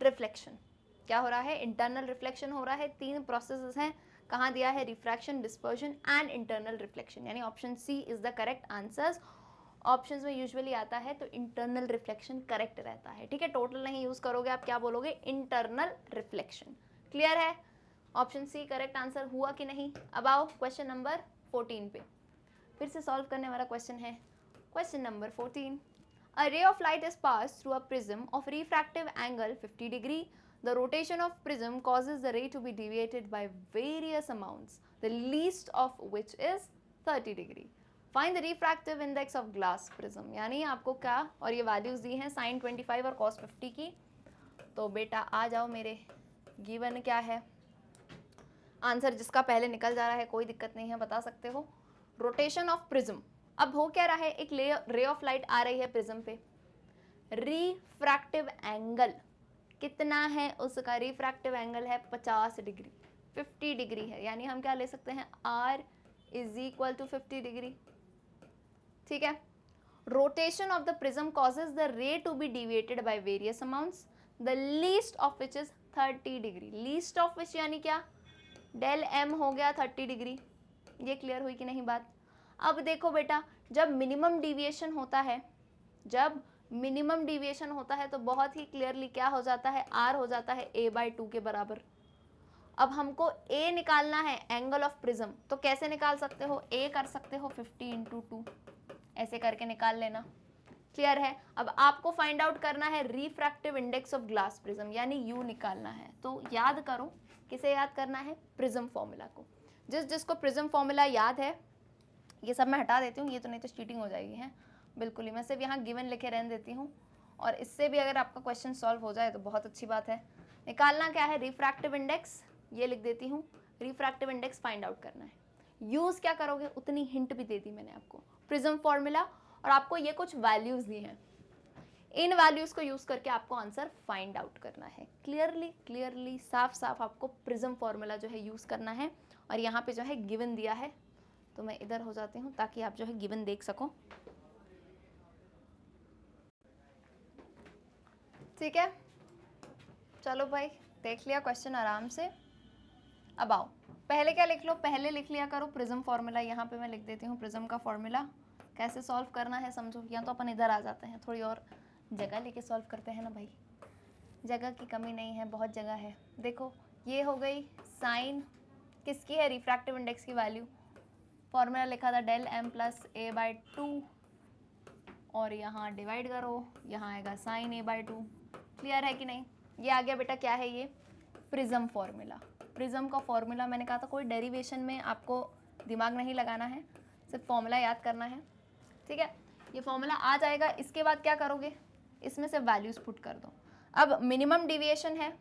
Speaker 1: रिफ्लेक्शन। क्या हो रहा है, इंटरनल रिफ्लेक्शन हो रहा है। 3 प्रोसेसेस हैं, कहाँ दिया है, refraction, dispersion and internal reflection, यानी option C is the correct answer. Options में यूजुअली आता है तो इंटरनल रिफ्लेक्शन करेक्ट रहता है, ठीक है। टोटल नहीं यूज करोगे आप, क्या बोलोगे, इंटरनल रिफ्लेक्शन। क्लियर है, ऑप्शन सी करेक्ट आंसर हुआ कि नहीं। अब आओ क्वेश्चन नंबर 14 पे, फिर से सॉल्व करने वाला क्वेश्चन है। Question number 14, a ray of light is passed through a prism of refractive angle 50 degree. The rotation of prism causes the ray to be deviated by various amounts, the least of which is 30 degree. Find the refractive index of glass prism. यानी आपको क्या, और ये values दी हैं sin 25 और cos 50 की। तो बेटा आ जाओ, मेरे गिवन क्या है आंसर, जिसका पहले निकल जा रहा है कोई दिक्कत नहीं है, बता सकते हो। रोटेशन ऑफ प्रिज्म, अब हो क्या रहा है, एक रे ऑफ लाइट आ रही है प्रिज्म पे, रिफ्रैक्टिव एंगल कितना है उसका, रिफ्रैक्टिव एंगल है 50 डिग्री, 50 डिग्री है, यानी हम क्या ले सकते हैं, R is equal to 50 degree, ठीक है। Rotation of the prism causes the ray to be deviated by various amounts, the least of which is 30 degree. Least of which यानी क्या, डेल एम हो गया 30 डिग्री। ये क्लियर हुई कि नहीं बात। अब देखो बेटा, जब मिनिमम डिविएशन होता है, जब मिनिमम डिविएशन होता है तो बहुत ही क्लियरली क्या हो जाता है, आर हो जाता है a/2 के बराबर। अब हमको a निकालना है, एंगल ऑफ प्रिज्म, तो कैसे निकाल सकते हो, a कर सकते हो 50 × 2, ऐसे करके निकाल लेना। क्लियर है। अब आपको फाइंड आउट करना है refractive index of glass prism, यानी u निकालना है। तो याद करो, किसे याद करना है, प्रिज्म फॉर्मूला को। जिसको प्रिज्म फॉर्मूला याद है, ये सब मैं हटा देती हूँ, ये तो नहीं तो चीटिंग हो जाएगी है बिल्कुल ही। मैं सिर्फ यहाँ गिवन लिखे रहने देती हूँ, और इससे भी अगर आपका क्वेश्चन सॉल्व हो जाए तो बहुत अच्छी बात है। निकालना क्या है, रिफ्रैक्टिव इंडेक्स, ये लिख देती हूँ, रिफ्रैक्टिव इंडेक्स फाइंड आउट करना है। यूज़ क्या करोगे, उतनी हिंट भी दे दी मैंने आपको, प्रिज्म फॉर्मूला, और आपको ये कुछ वैल्यूज़ दी हैं, इन वैल्यूज़ को यूज़ करके आपको आंसर फाइंड आउट करना है। क्लियरली साफ साफ आपको प्रिज्म फॉर्मूला जो है यूज़ करना है। और यहाँ पे जो है गिवन दिया है, तो मैं इधर हो जाती हूँ ताकि आप जो है गिवन देख सको, ठीक है। चलो भाई, देख लिया क्वेश्चन आराम से। अब आओ, पहले क्या लिख लो, पहले लिख लिया करो प्रिज्म फॉर्मूला। यहाँ पे मैं लिख देती हूँ प्रिज्म का फॉर्मूला, कैसे सॉल्व करना है समझो। या तो अपन इधर आ जाते हैं, थोड़ी और जगह लेके सॉल्व करते हैं ना भाई, जगह की कमी नहीं है, बहुत जगह है। देखो ये हो गई साइन किसकी है, रिफ्रैक्टिव इंडेक्स की वैल्यू, फॉर्मूला लिखा था डेल एम प्लस a/2, और यहाँ डिवाइड करो, यहाँ आएगा साइन a/2। क्लियर है कि नहीं। ये आ गया बेटा, क्या है ये, प्रिज्म फॉर्मूला। प्रिज्म का फॉर्मूला मैंने कहा था कोई डेरिवेशन में आपको दिमाग नहीं लगाना है, सिर्फ फॉर्मूला याद करना है, ठीक है। ये फॉर्मूला आ जाएगा, इसके बाद क्या करोगे, इसमें से वैल्यूज पुट कर दो। अब मिनिमम डिविएशन है,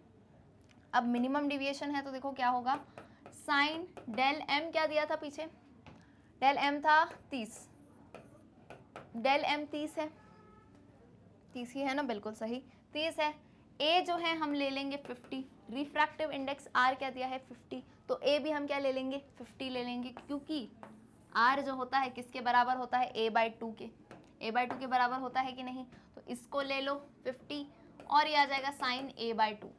Speaker 1: अब मिनिमम डिविएशन है तो देखो क्या होगा, साइन डेल एम क्या दिया था पीछे, डेल एम था 30, डेल एम 30 है, 30 ही है ना, बिल्कुल सही 30 है। ए जो है हम ले लेंगे 50, रिफ्रैक्टिव इंडेक्स आर क्या दिया है 50, तो ए भी हम क्या ले लेंगे 50 ले लेंगे, क्योंकि आर जो होता है किसके बराबर होता है, a/2 के, a/2 के बराबर होता है कि नहीं। तो इसको ले लो 50, और ये आ जाएगा साइन a/2,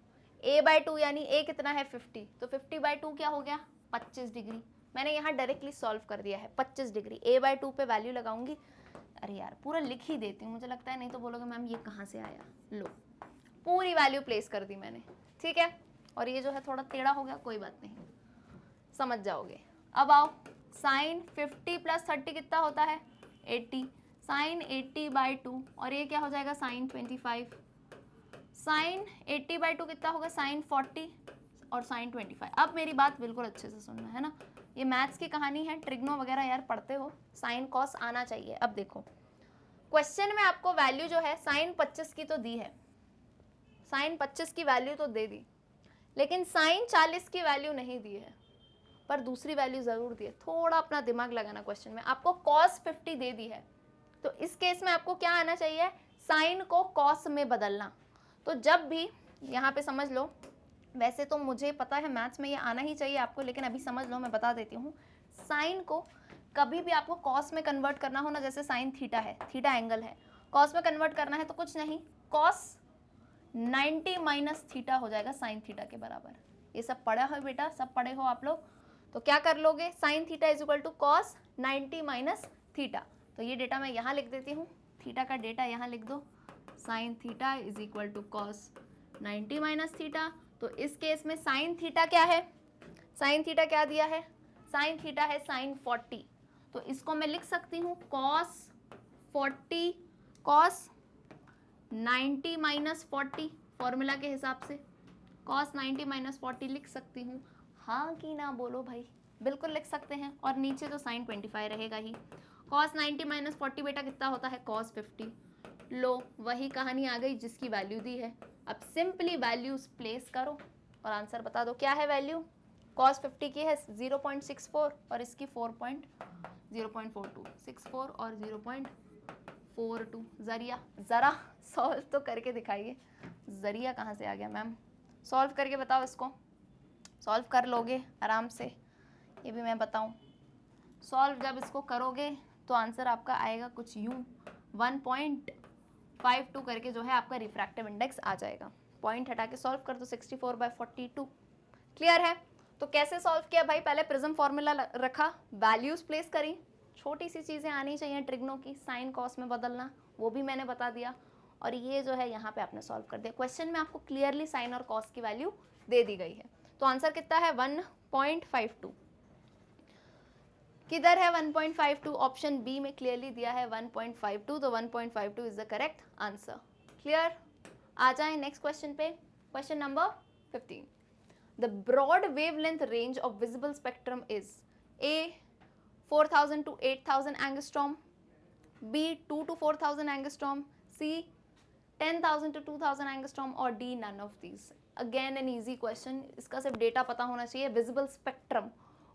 Speaker 1: a/2 यानी a कितना है 50, तो 50/2 क्या हो गया 25 डिग्री। मैंने यहाँ डायरेक्टली सॉल्व कर दिया है 25 डिग्री, a/2 पे वैल्यू लगाऊंगी। अरे यार पूरा लिख ही देती हूँ, मुझे लगता है नहीं तो बोलोगे मैम ये कहाँ से आया, लो पूरी वैल्यू प्लेस कर दी मैंने, ठीक है। और ये जो है थोड़ा टेढ़ा हो गया, कोई बात नहीं, समझ जाओगे। अब आओ, साइन 50 + 30 कितना होता है 80, साइन 80/2, और ये क्या हो जाएगा साइन 25, साइन 80/2 कितना होगा साइन 40, और साइन 25। अब मेरी बात बिल्कुल अच्छे से सुनना है ना, ये मैथ्स की कहानी है, ट्रिग्नो वगैरह यार पढ़ते हो, साइन कॉस आना चाहिए। अब देखो क्वेश्चन में आपको वैल्यू जो है साइन 25 की तो दी है, साइन 25 की वैल्यू तो दे दी, लेकिन साइन 40 की वैल्यू नहीं दी है, पर दूसरी वैल्यू जरूर दी है। थोड़ा अपना दिमाग लगाना क्वेश्चन में, आपको कॉस 50 दे दी है, तो इस केस में आपको क्या आना चाहिए, साइन को कॉस में बदलना। तो जब भी यहाँ पे समझ लो, वैसे तो मुझे पता है मैथ्स में ये आना ही चाहिए आपको, लेकिन अभी समझ लो, मैं बता देती हूँ। साइन को कभी भी आपको कॉस में कन्वर्ट करना हो ना, जैसे साइन थीटा है, थीटा एंगल है, कॉस में कन्वर्ट करना है तो कुछ नहीं, कॉस 90 माइनस थीटा हो जाएगा साइन थीटा के बराबर। ये सब पढ़ा हो बेटा, सब पढ़े हो आप लोग, तो क्या कर लोगे, sine theta is equal to cos 90 minus theta. तो ये डेटा मैं यहाँ लिख देती हूँ, थीटा का डेटा यहाँ लिख दो, sine theta is equal to cos 90 minus theta. तो इस केस में साइन थीटा क्या है, साइन थीटा क्या दिया है, साइन थीटा है साइन 40। तो इसको मैं लिख सकती हूँ कॉस 40 कॉस 90 माइनस 40, फॉर्मूला के हिसाब से कॉस 90 माइनस 40 लिख सकती हूँ। हाँ कि ना बोलो भाई, बिल्कुल लिख सकते हैं। और नीचे तो साइन 25 रहेगा ही। कॉस 90 माइनस 40 बेटा कितना होता है, कॉस 50। लो वही कहानी आ गई जिसकी वैल्यू दी है। अब सिंपली वैल्यूज प्लेस करो और आंसर बता दो क्या है वैल्यू। कॉस 50 की है 0.64 और इसकी 0.42, 64 और 0.42। ज़रा सॉल्व तो करके दिखाइए। ज़रिया कहाँ से आ गया मैम, सॉल्व करके बताओ इसको। सॉल्व कर लोगे आराम से, ये भी मैं बताऊं। सॉल्व जब इसको करोगे तो आंसर आपका आएगा कुछ यूं, 1.52 करके जो है आपका रिफ्रैक्टिव इंडेक्स आ जाएगा। पॉइंट हटा के सॉल्व कर दो, 64/42। क्लियर है। तो कैसे सॉल्व किया भाई, पहले प्रिज्म फॉर्मूला रखा, वैल्यूज प्लेस करी, छोटी सी चीज़ें आनी चाहिए ट्रिग्नो की, साइन कॉस में बदलना, वो भी मैंने बता दिया। और ये जो है यहाँ पे आपने सॉल्व कर दिया। क्वेश्चन में आपको क्लियरली साइन और कॉस की वैल्यू दे दी गई है। तो आंसर कितना है 1.52। किधर है 1.52, ऑप्शन बी में क्लियरली दिया है 1.52। तो 1.52 is the correct answer. Clear. आ जाए नेक्स्ट क्वेश्चन पे, question number 15। The broad wavelength range of visible spectrum is A 4000 to 8000 angstrom, B 2 to 4000 angstrom, C 10,000 to 2,000 angstrom और D none of these. Again an easy question, इसका सिर्फ data पता होना चाहिए। Visible spectrum,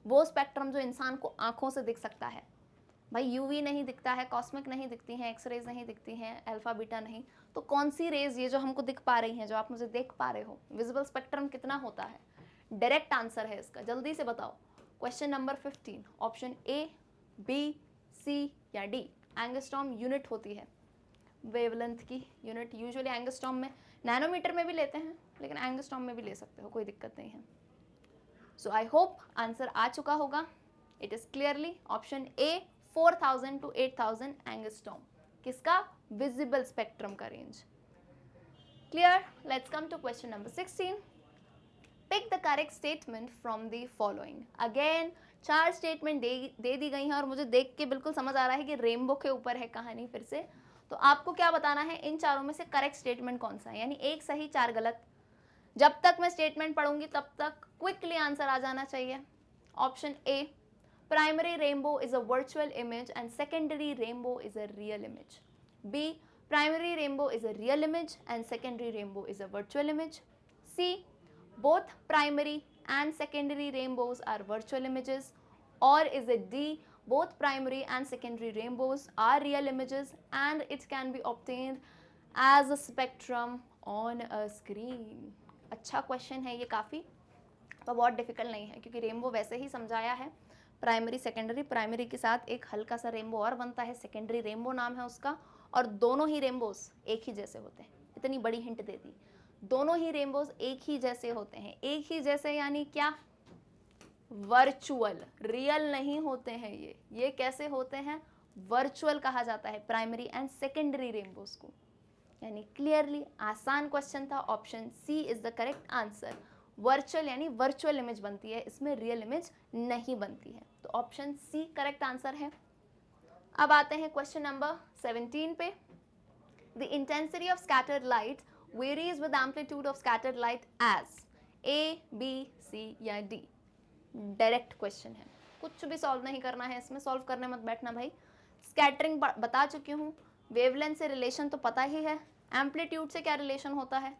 Speaker 1: वो spectrum जो इंसान को आंखों से दिख सकता है भाई। यूवी नहीं दिखता है, कॉस्मिक नहीं दिखती हैं, एक्सरेज नहीं दिखती हैं, अल्फा बीटा नहीं, तो कौन सी रेज ये जो हमको दिख पा रही हैं, जो आप मुझे देख पा रहे हो, विजिबल स्पेक्ट्रम कितना होता है। डायरेक्ट आंसर है इसका, जल्दी से बताओ। Question number 15, option A, B, C या डी। एंगस्ट्रॉम यूनिट होती है वेवलेंथ की, यूनिट यूजुअली एंगस्ट्रॉम में, नैनोमीटर में भी लेते हैं, लेकिन एंगस्ट्रॉम में भी ले सकते हो, कोई दिक्कत नहीं है। सो आई होप आंसर आ चुका होगा। It is clearly option A 4000 to 8000 angstrom, किसका, विजिबल स्पेक्ट्रम का range. Clear. Let's come to question number 16। Pick the correct statement from the following. Again 4 statement दे दी गई हैं और मुझे देख के बिल्कुल समझ आ रहा है कि रेनबो के ऊपर है कहानी फिर से। तो आपको क्या बताना है, इन चारों में से करेक्ट स्टेटमेंट कौन सा है, यानी एक सही 4 गलत। जब तक मैं स्टेटमेंट पढ़ूंगी तब तक क्विकली आंसर आ जाना चाहिए। Option A, primary rainbow is a virtual image and secondary rainbow is a real image. B, primary rainbow is a real image and secondary rainbow is a virtual image. C, both primary and secondary rainbows are virtual images, or is it D, both primary and secondary rainbows are real images and it can be obtained as a spectrum on a screen। अच्छा question है ये काफ़ी, तो बहुत difficult नहीं है क्योंकि rainbow वैसे ही समझाया है, प्राइमरी सेकेंडरी, प्राइमरी के साथ एक हल्का सा रेनबो और बनता है, सेकेंडरी रेनबो नाम है उसका, और दोनों ही रेनबोज एक ही जैसे होते हैं। इतनी बड़ी हिंट दे दी, दोनों ही रेनबोज एक ही जैसे होते हैं। एक ही जैसे यानी क्या, वर्चुअल, रियल नहीं होते हैं ये कैसे होते हैं, वर्चुअल कहा जाता है प्राइमरी एंड सेकेंडरी रेनबोज को। यानी क्लियरली आसान क्वेश्चन था, option C is the correct answer. Virtual यानी वर्चुअल इमेज बनती है, इसमें रियल इमेज नहीं बनती है, तो ऑप्शन सी करेक्ट आंसर है। अब आते हैं क्वेश्चन नंबर 17 पे। The intensity of scattered light varies with amplitude of scattered light as A, B, C या D। डायरेक्ट क्वेश्चन है, कुछ भी सॉल्व नहीं करना है इसमें, सॉल्व करने मत बैठना भाई। स्कैटरिंग बता चुकी हूँ, वेवलेंथ से रिलेशन तो पता ही है, एम्पलीट्यूड से क्या रिलेशन होता है,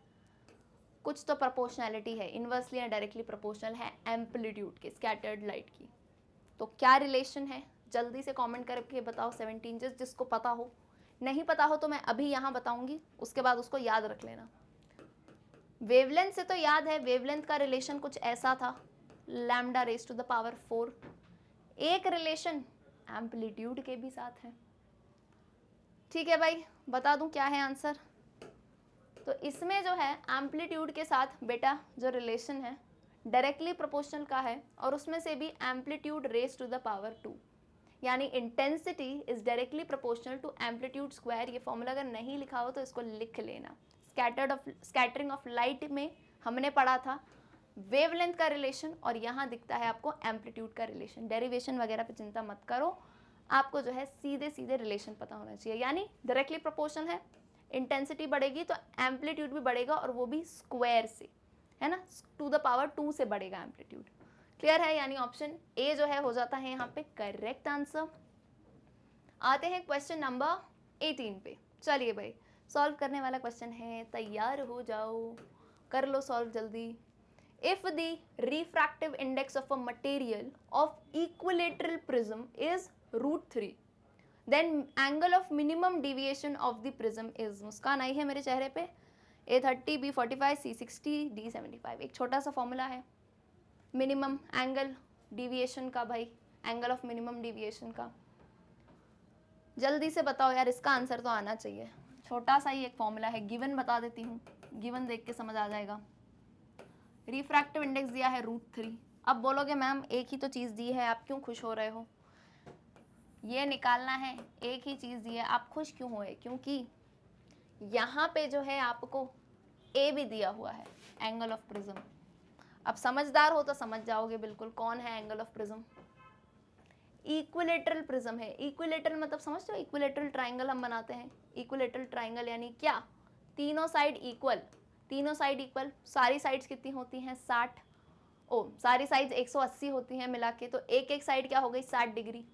Speaker 1: कुछ तो प्रोपोर्शनैलिटी है, इन्वर्सली या डायरेक्टली प्रोपोर्शनल है एम्पलीट्यूड के स्कैटर्ड लाइट की। तो क्या रिलेशन है, जल्दी से कमेंट करके बताओ 17, जिसको पता हो। नहीं पता हो तो मैं अभी यहाँ बताऊंगी, उसके बाद उसको याद रख लेना। वेवलेंथ से तो याद है, वेवलेंथ का रिलेशन कुछ ऐसा था, lambda raise to the power 4। एक रिलेशन एम्पलीट्यूड के भी साथ है। ठीक है भाई, बता दूं क्या है आंसर। तो इसमें जो है एम्पलीट्यूड के साथ बेटा जो रिलेशन है डायरेक्टली प्रोपोर्शनल का है, और उसमें से भी amplitude raise to the power 2, यानी intensity is directly proportional to amplitude square. ये फॉर्मूला अगर नहीं लिखा हो तो इसको लिख लेना। स्कैटरिंग ऑफ लाइट में हमने पढ़ा था वेवलेंथ का रिलेशन, और यहाँ दिखता है आपको एम्पलीट्यूड का रिलेशन। डेरिवेशन वगैरह पे चिंता मत करो, आपको जो है सीधे सीधे रिलेशन पता होना चाहिए, यानी डायरेक्टली प्रोपोर्शनल है, इंटेंसिटी बढ़ेगी तो एम्पलीट्यूड भी बढ़ेगा, और वो भी स्क्वायर से, है ना, टू द पावर 2 से बढ़ेगा एम्पलीट्यूड। क्लियर है, यानी ऑप्शन ए जो है हो जाता है यहाँ पे करेक्ट आंसर। आते हैं क्वेश्चन नंबर 18 पे। चलिए भाई, सॉल्व करने वाला क्वेश्चन है, तैयार हो जाओ, कर लो सॉल्व जल्दी। If the refractive index of a material of equilateral prism is √3, then angle of minimum deviation of the prism is, मुस्कान आई है मेरे चेहरे पे, A30, B45, C60, D75। एक छोटा सा फॉर्मूला है मिनिमम एंगल डिविएशन का, भाई एंगल ऑफ मिनिमम डिविएशन का। जल्दी से बताओ यार, इसका आंसर तो आना चाहिए। छोटा सा ही एक फॉर्मूला है, गिवन बता देती हूँ, गिवन देख के समझ आ जाएगा। रिफ्रैक्टिव इंडेक्स दिया है √3। अब बोलोगे मैम एक ही तो चीज़ दी है, आप क्यों खुश हो रहे हो? ये निकालना है, एक ही चीज़ दी है, आप खुश क्यों हुए? क्योंकि यहाँ पे जो है आपको ए भी दिया हुआ है, एंगल ऑफ प्रिज्म। अब समझदार हो तो समझ जाओगे बिल्कुल कौन है angle of prism. Equilateral prism है। इक्विलेटरल मतलब समझते हो, इक्विलेटरल ट्राइंगल हम बनाते हैं। इक्विलेटरल ट्राइंगल यानी क्या? तीनों साइड इक्वल, तीनों साइड इक्वल। सारी साइड्स कितनी होती हैं? 60। सारी साइड्स 180 होती हैं मिला के, तो एक एक साइड क्या हो गई? 60 डिग्री।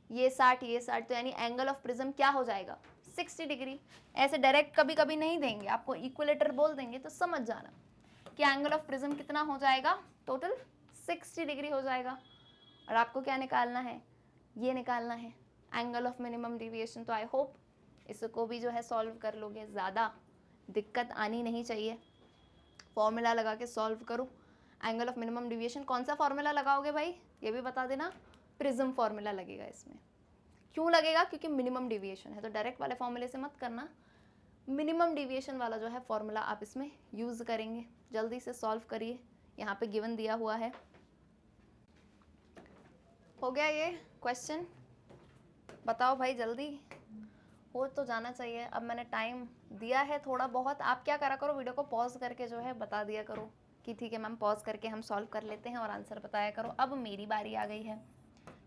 Speaker 1: ये 60, ये 60, तो यानी एंगल ऑफ प्रिज्म क्या हो जाएगा? 60 डिग्री। ऐसे डायरेक्ट कभी कभी नहीं देंगे आपको, इक्विलेटर बोल देंगे तो समझ जाना कि एंगल ऑफ प्रिज्म कितना हो जाएगा, टोटल 60 डिग्री हो जाएगा। और आपको क्या निकालना है? ये निकालना है एंगल ऑफ मिनिमम डिविएशन। तो आई होप इसको भी जो है सॉल्व कर लोगे, ज़्यादा दिक्कत आनी नहीं चाहिए। फॉर्मूला लगा के सॉल्व करो। एंगल ऑफ मिनिमम डिविएशन कौन सा फॉर्मूला लगाओगे भाई, ये भी बता देना। प्रिज्म फॉर्मूला लगेगा इसमें। क्यों लगेगा? क्योंकि मिनिमम डिविएशन है, तो डायरेक्ट वाले फॉर्मूले से मत करना, मिनिमम डिविएशन वाला जो है फॉर्मूला आप इसमें यूज़ करेंगे। जल्दी से सॉल्व करिए, यहाँ पे गिवन दिया हुआ है। हो गया ये क्वेश्चन? बताओ भाई, जल्दी हो तो जाना चाहिए। अब मैंने टाइम दिया है थोड़ा बहुत, आप क्या करा करो, वीडियो को पॉज करके जो है बता दिया करो कि ठीक है मैम पॉज करके हम सॉल्व कर लेते हैं, और आंसर बताया करो। अब मेरी बारी आ गई है।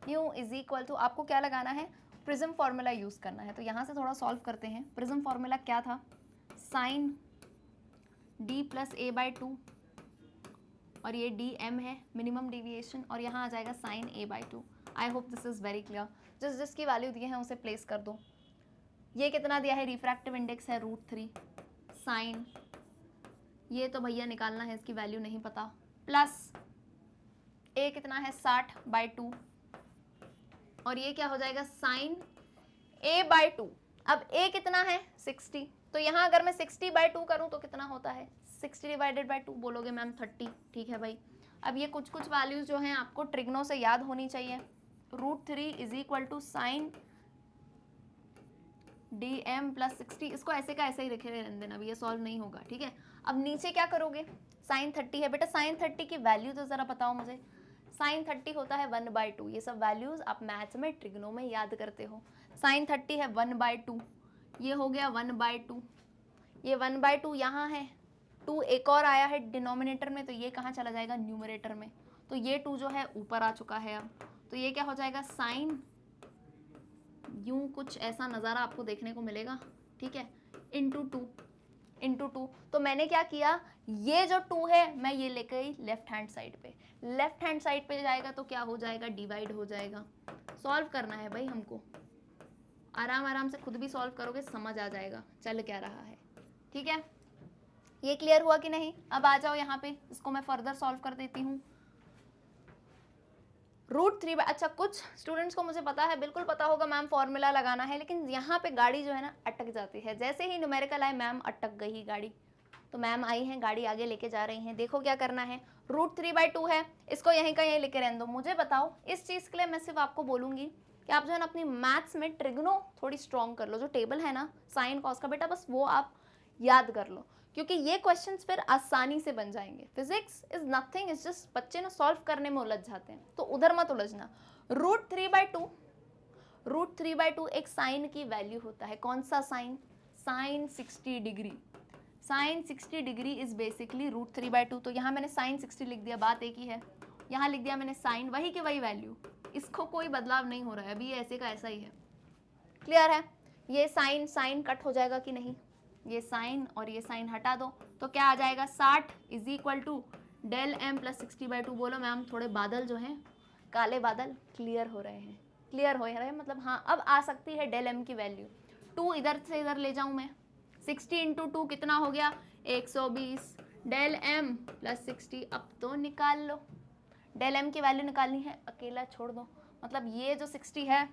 Speaker 1: न्यू इज इक्वल टू, आपको क्या लगाना है? प्रिज्म फार्मूला यूज़ करना है। तो यहाँ से थोड़ा सॉल्व करते हैं। प्रिज्म फार्मूला क्या था? साइन d + a/2, और ये dm है मिनिमम डिविएशन, और यहाँ आ जाएगा sine a/2। I hope this is very clear. जिसकी वैल्यू दिए हैं उसे प्लेस कर दो। ये कितना दिया है? रिफ्रैक्टिव इंडेक्स है √3, साइन, ये तो भैया निकालना है, इसकी वैल्यू नहीं पता, प्लस a कितना है? 60/2, और ये क्या हो जाएगा? Sine a/2। अब a कितना है? 60, तो यहाँ अगर मैं 60/2 करूँ तो कितना होता है? 60 / 2 बोलोगे मैम 30। ठीक है भाई, अब ये कुछ कुछ वैल्यूज जो हैं आपको ट्रिग्नो से याद होनी चाहिए। √3 = साइन dm + 60, इसको ऐसे का ऐसे ही रखे रहने देना, अभी ये सॉल्व नहीं होगा। ठीक है, अब नीचे क्या करोगे? साइन 30 है बेटा, साइन 30 की वैल्यू तो ज़रा बताओ मुझे। साइन 30 होता है 1/2। ये सब वैल्यूज़ आप मैथ्स में ट्रिग्नो में याद करते हो। साइन 30 है 1/2, ये हो गया 1/2, ये 1/2 यहाँ है, 2 एक और आया है डिनोमिनेटर में, तो ये कहाँ चला जाएगा? न्यूमरेटर में। तो ये 2 जो है ऊपर आ चुका है अब, तो ये क्या हो जाएगा? साइन, यूँ कुछ ऐसा नज़ारा आपको देखने को मिलेगा। ठीक है, इंटू टू। तो मैंने क्या किया, ये जो 2 है मैं ये लेकर गई लेफ्ट हैंड साइड पे। लेफ्ट हैंड साइड पे जाएगा तो क्या हो जाएगा? डिवाइड हो जाएगा। सॉल्व करना है भाई हमको, आराम आराम से खुद भी सॉल्व करोगे, समझ आ जाएगा चल क्या रहा है। ठीक है, ये क्लियर हुआ कि नहीं? अब आ जाओ यहाँ पे, इसको मैं फर्दर सॉल्व कर देती हूँ। √3 बाय, अच्छा कुछ स्टूडेंट्स को मुझे पता है, बिल्कुल पता होगा मैम फॉर्मूला लगाना है, लेकिन यहाँ पे गाड़ी जो है ना अटक जाती है। जैसे ही न्यूमेरिकल आए मैम अटक गई गाड़ी, तो मैम आई हैं, गाड़ी आगे लेके जा रही हैं। देखो क्या करना है, √3/2 है, इसको यहीं का यहीं लेके रहने दो। मुझे बताओ, इस चीज़ के लिए मैं सिर्फ आपको बोलूँगी कि आप जो है ना अपनी मैथ्स में ट्रिग्नो थोड़ी स्ट्रॉन्ग कर लो। जो टेबल है ना साइन कॉस का, बेटा बस वो आप याद कर लो, क्योंकि ये क्वेश्चंस फिर आसानी से बन जाएंगे। Physics is nothing, is just बच्चे ना सॉल्व करने में उलझ जाते हैं, तो उधर मत उलझना। √3/2 एक साइन की वैल्यू होता है। कौन सा sine? Sine 60 degree. Sine 60 degree is basically √3/2। तो यहाँ मैंने साइन 60 लिख दिया, बात एक ही है। यहाँ लिख दिया मैंने साइन, वही की वही वैल्यू, इसको कोई बदलाव नहीं हो रहा है, अभी ये ऐसे का ऐसा ही है। क्लियर है? ये साइन साइन कट हो जाएगा कि नहीं? ये साइन और ये साइन हटा दो, तो क्या आ जाएगा? 60 is equal to del M plus 60/2। बोलो मैम, थोड़े बादल जो हैं, काले बादल क्लियर हो रहे हैं, क्लियर हो रहे हैं, मतलब हाँ अब आ सकती है डेल एम की वैल्यू। 2 इधर से इधर ले जाऊँ मैं, 60 इंटू 2 कितना हो गया? 120। डेल एम प्लस 60, अब तो निकाल लो। डेल एम की वैल्यू निकालनी है, अकेला छोड़ दो। मतलब ये जो 60 है,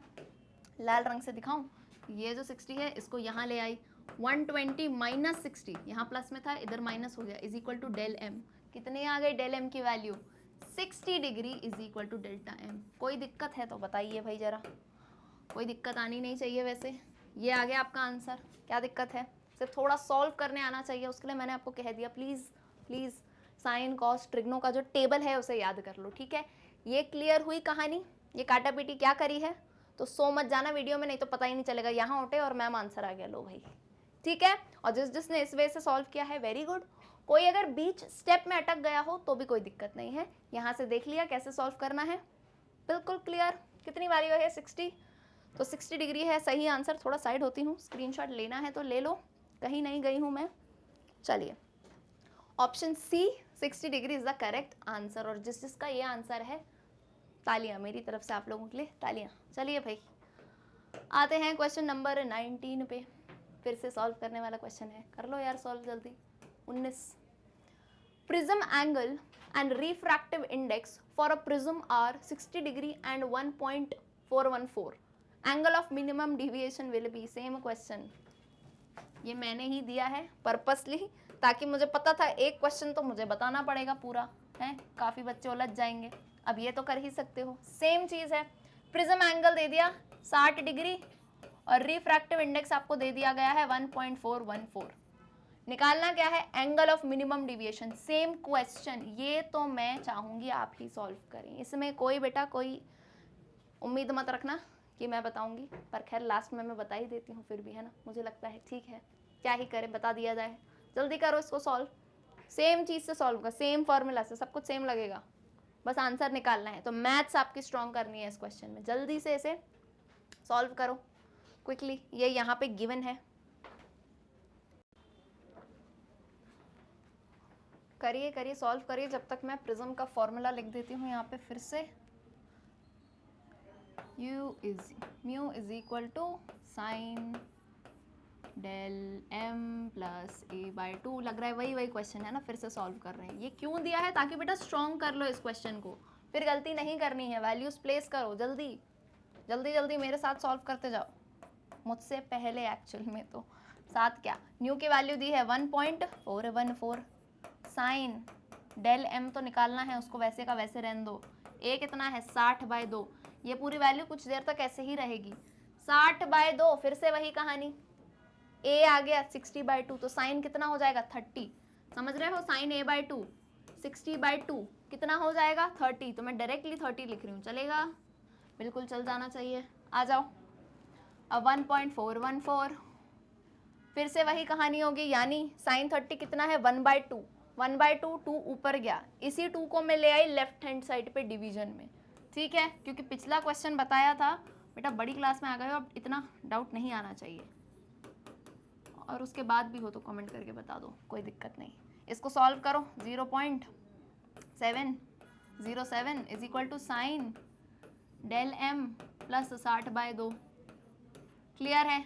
Speaker 1: लाल रंग से दिखाऊं, ये जो 60 है इसको यहाँ ले आई, 120 माइनस 60, यहाँ प्लस में था इधर माइनस हो गया, is equal to del M. कितने आ गई डेल एम की value? 60 degree is equal to delta M. कोई दिक्कत है तो बताइए भाई जरा, कोई दिक्कत आनी नहीं चाहिए। वैसे ये आ गया आपका आंसर, क्या दिक्कत है? सिर्फ थोड़ा सॉल्व करने आना चाहिए, उसके लिए मैंने आपको कह दिया। Please please sine cos trigno का जो टेबल है उसे याद कर लो, ठीक है? ये क्लियर हुई कहानी? ये काटा पीटी क्या करी है, तो सो मत जाना वीडियो में, नहीं तो पता ही नहीं चलेगा। यहाँ उठे और मैम आंसर आ गया, लो भाई, ठीक है? और जिसने इस वे से सॉल्व किया है, वेरी गुड। कोई अगर बीच स्टेप में अटक गया हो तो भी कोई दिक्कत नहीं है, यहाँ से देख लिया कैसे सॉल्व करना है, बिल्कुल क्लियर। कितनी वैल्यू है? 60, तो 60 डिग्री है सही आंसर। थोड़ा साइड होती हूँ, स्क्रीनशॉट लेना है तो ले लो, कहीं नहीं गई हूँ मैं। चलिए, option C 60 degree is the correct answer. और जिसका ये आंसर है, तालियां मेरी तरफ से आप लोगों के लिए, तालियां। चलिए भाई, आते हैं क्वेश्चन नंबर 19 पे। फिर से सॉल्व करने वाला क्वेश्चन है, कर लो यार सॉल्व जल्दी। 19, prism angle and refractive index for a prism are 60 degree and 1.414। Angle of minimum deviation will be, same question. ये मैंने ही दिया है पर्पसली, ताकि मुझे पता था एक क्वेश्चन तो मुझे बताना पड़ेगा पूरा, है काफ़ी बच्चे उलझ जाएंगे। अब ये तो कर ही सकते हो, सेम चीज़ है। प्रिज्म एंगल दे दिया 60 डिग्री और रिफ्रैक्टिव इंडेक्स आपको दे दिया गया है 1.414। निकालना क्या है? Angle of minimum deviation. Same question, ये तो मैं चाहूँगी आप ही सॉल्व करें, इसमें कोई बेटा कोई उम्मीद मत रखना कि मैं बताऊंगी, पर खैर लास्ट में मैं बता ही देती हूँ फिर भी, है ना? मुझे लगता है ठीक है, क्या ही करें, बता दिया जाए। जल्दी करो इसको सॉल्व, सेम चीज़ से सॉल्व कर, सेम फॉर्मूला से, सब कुछ सेम लगेगा, बस आंसर निकालना है। तो मैथ्स आपकी स्ट्रॉन्ग करनी है इस क्वेश्चन में, जल्दी से इसे सॉल्व करो क्विकली। ये यहाँ पे गिवन है, करिए करिए सॉल्व करिए, जब तक मैं प्रिज्म का फॉर्मूला लिख देती हूँ यहाँ पे फिर से। Mu is equal to sine del M plus a/2। लग रहा है वही क्वेश्चन है ना, फिर से सॉल्व कर रहे हैं। ये क्यों दिया है? ताकि बेटा स्ट्रॉन्ग कर लो इस क्वेश्चन को, फिर गलती नहीं करनी है। वैल्यूज प्लेस करो, जल्दी जल्दी जल्दी मेरे साथ सॉल्व करते जाओ, मुझसे पहले एक्चुअल में तो। साथ क्या, न्यू की वैल्यू दी है 1.414। साइन डेल एम तो निकालना है, उसको वैसे का वैसे रहने दो। ए कितना है? 60/2। ये पूरी वैल्यू कुछ देर तक ऐसे ही रहेगी, 60/2। फिर से वही कहानी, ए आ गया 60/2, तो साइन कितना हो जाएगा? 30। समझ रहे हो? साइन a/2 60/2 कितना हो जाएगा? 30। तो मैं डायरेक्टली 30 लिख रही हूँ, चलेगा? बिल्कुल चल जाना चाहिए। आ जाओ, अब 1.414, फिर से वही कहानी होगी, यानी साइन 30 कितना है? 1/2। 1/2, 2 ऊपर गया, इसी 2 को मैं ले आई लेफ्ट हैंड साइड पे डिवीजन में, ठीक है? क्योंकि पिछला क्वेश्चन बताया था बेटा, बड़ी क्लास में आ गए हो, अब इतना डाउट नहीं आना चाहिए। और उसके बाद भी हो तो कमेंट करके बता दो, कोई दिक्कत नहीं। इसको सॉल्व करो, 0.707 is equal to sine del M plus 60/2। Clear है?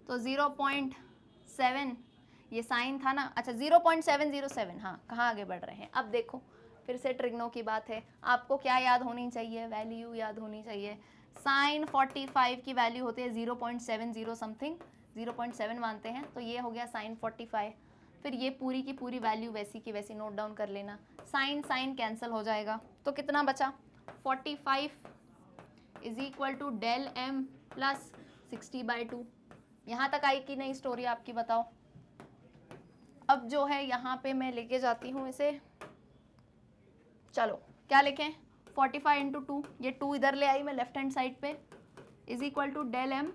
Speaker 1: तो 0.7, ये साइन था ना, अच्छा 0.707, हाँ कहाँ आगे बढ़ रहे हैं अब देखो। फिर से ट्रिग्नो की बात है, आपको क्या याद होनी चाहिए, वैल्यू याद होनी चाहिए। साइन 45 की वैल्यू होती है 0.70 समथिंग, 0.7 मानते हैं, तो ये हो गया साइन 45। फिर ये पूरी की पूरी वैल्यू वैसी की वैसी नोट डाउन कर लेना। साइन साइन कैंसिल हो जाएगा, तो कितना बचा, 45 is equal to del M plus 60/2। यहाँ तक आई कि नहीं स्टोरी आपकी, बताओ। अब जो है यहाँ पे मैं लेके जाती हूँ इसे, चलो क्या लिखें, 45 इंटू 2, ये 2 इधर ले आई मैं लेफ्ट हैंड साइड पे, is equal to del M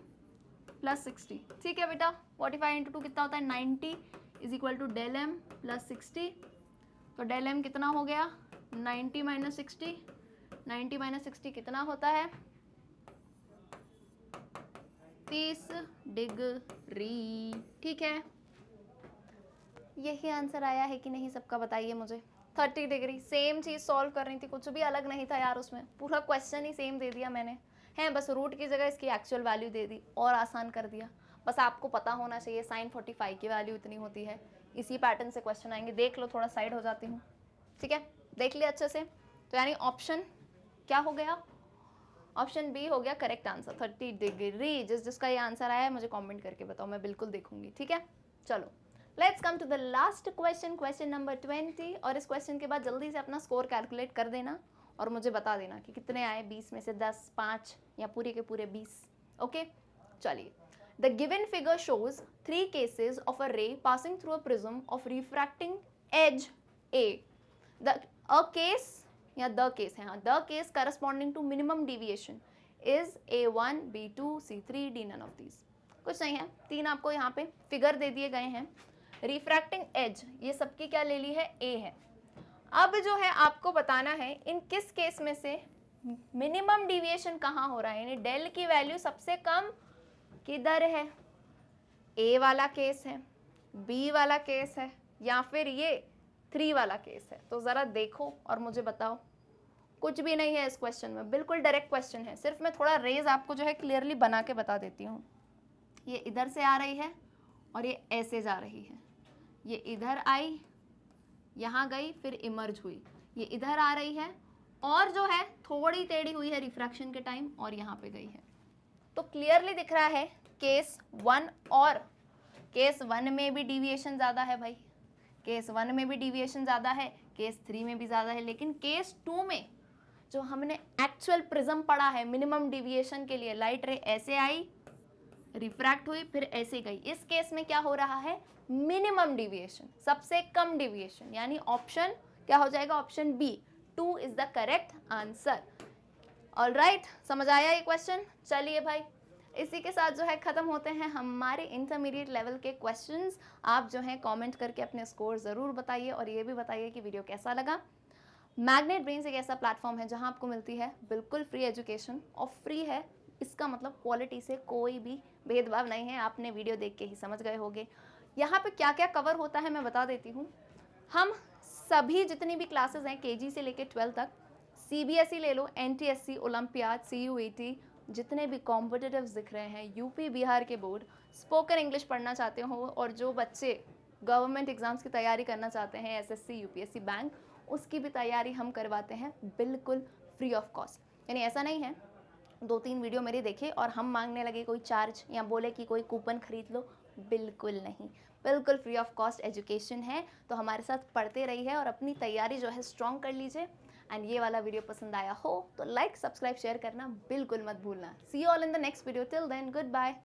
Speaker 1: plus 60। ठीक है बेटा, 45 इंटू 2 कितना होता है, 90 is equal to del M plus 60। तो डेल एम कितना हो गया, 90 माइनस 60, 90 माइनस 60 कितना होता है, 30 डिग्री। ठीक है, यही आंसर आया है कि नहीं सबका बताइए मुझे। 30 डिग्री, सेम चीज़ सॉल्व कर रही थी, कुछ भी अलग नहीं था यार उसमें, पूरा क्वेश्चन ही सेम दे दिया मैंने, है बस रूट की जगह इसकी एक्चुअल वैल्यू दे दी और आसान कर दिया। बस आपको पता होना चाहिए साइन 45 की वैल्यू इतनी होती है। इसी पैटर्न से क्वेश्चन आएंगे, देख लो, थोड़ा साइड हो जाती हूँ, ठीक है, देख लिया अच्छे से। तो यानी ऑप्शन क्या हो गया, ऑप्शन बी हो गया करेक्ट आंसर, 30 डिग्री। जिसका ये आंसर आया है मुझे कमेंट करके बताओ, मैं बिल्कुल देखूंगी। ठीक है, चलो let's come to the last question, question number 20। और इस क्वेश्चन के बाद जल्दी से अपना स्कोर कैलकुलेट कर देना और मुझे बता देना कि कितने आए, 20 में से 10, 5 या पूरे के पूरे 20। ओके, चलिए। The given figure shows 3 cases of a ray passing through a prism of refracting edge A. A case या द केस है, हाँ, the case corresponding to minimum deviation is A1, B2, C3, D, none of these. कुछ नहीं है, 3 आपको यहाँ पे figure दे दिए गए हैं। रिफ्रैक्टिंग एज ये सबकी क्या ले ली है, A है। अब जो है आपको बताना है इन किस केस में से मिनिमम डिविएशन कहाँ हो रहा है, यानी डेल की वैल्यू सबसे कम किधर है, A वाला केस है, B वाला केस है, या फिर ये 3 वाला केस है। तो ज़रा देखो और मुझे बताओ। कुछ भी नहीं है इस क्वेश्चन में, बिल्कुल डायरेक्ट क्वेश्चन है, सिर्फ मैं थोड़ा रेज आपको जो है क्लियरली बना के बता देती हूँ। ये इधर से आ रही है और ये ऐसे जा रही है, ये इधर आई, यहाँ गई, फिर इमर्ज हुई, ये इधर आ रही है और जो है थोड़ी टेढ़ी हुई है रिफ्रैक्शन के टाइम और यहाँ पे गई है। तो क्लियरली दिख रहा है केस 1 और केस 1 में भी डिविएशन ज़्यादा है भाई, केस 1 में भी डिविएशन ज़्यादा है, केस 3 में भी ज़्यादा है, लेकिन केस 2 में जो हमने एक्चुअल प्रिज्म पढ़ा है मिनिमम डिविएशन के लिए, लाइट रे ऐसे आई, रिफ्रैक्ट हुई, फिर ऐसे गई, इस केस में क्या हो रहा है, मिनिमम डिविएशन, सबसे कम डिविएशन, यानी ऑप्शन क्या हो जाएगा, option B, 2 is the correct answer. Alright, समझ आया ये क्वेश्चन। चलिए भाई, इसी के साथ जो है ख़त्म होते हैं हमारे इंटरमीडिएट लेवल के क्वेश्चंस। आप जो हैं कमेंट करके अपने स्कोर ज़रूर बताइए और ये भी बताइए कि वीडियो कैसा लगा। मैग्नेट ब्रेन्स एक ऐसा प्लेटफॉर्म है जहां आपको मिलती है बिल्कुल फ्री एजुकेशन, और फ्री है इसका मतलब क्वालिटी से कोई भी भेदभाव नहीं है, आपने वीडियो देख के ही समझ गए होंगे। यहाँ पे क्या क्या कवर होता है मैं बता देती हूँ। हम सभी जितनी भी क्लासेस हैं KG से लेकर 12 तक, CBSE ले लो, NTSC, ओलंपियाड, CUET, जितने भी कॉम्पिटिटिव्स दिख रहे हैं, यूपी बिहार के बोर्ड, स्पोकन इंग्लिश पढ़ना चाहते हो, और जो बच्चे गवर्नमेंट एग्जाम्स की तैयारी करना चाहते हैं, SSC, UPSC, बैंक, उसकी भी तैयारी हम करवाते हैं बिल्कुल फ्री ऑफ कॉस्ट। यानी ऐसा नहीं है 2-3 वीडियो मेरी देखे और हम मांगने लगे कोई चार्ज या बोले कि कोई कूपन खरीद लो, बिल्कुल नहीं, बिल्कुल फ्री ऑफ कॉस्ट एजुकेशन है। तो हमारे साथ पढ़ते रहिए और अपनी तैयारी जो है स्ट्रॉन्ग कर लीजिए। एंड ये वाला वीडियो पसंद आया हो तो लाइक, सब्सक्राइब, शेयर करना बिल्कुल मत भूलना। See you all in the next video, till then good bye.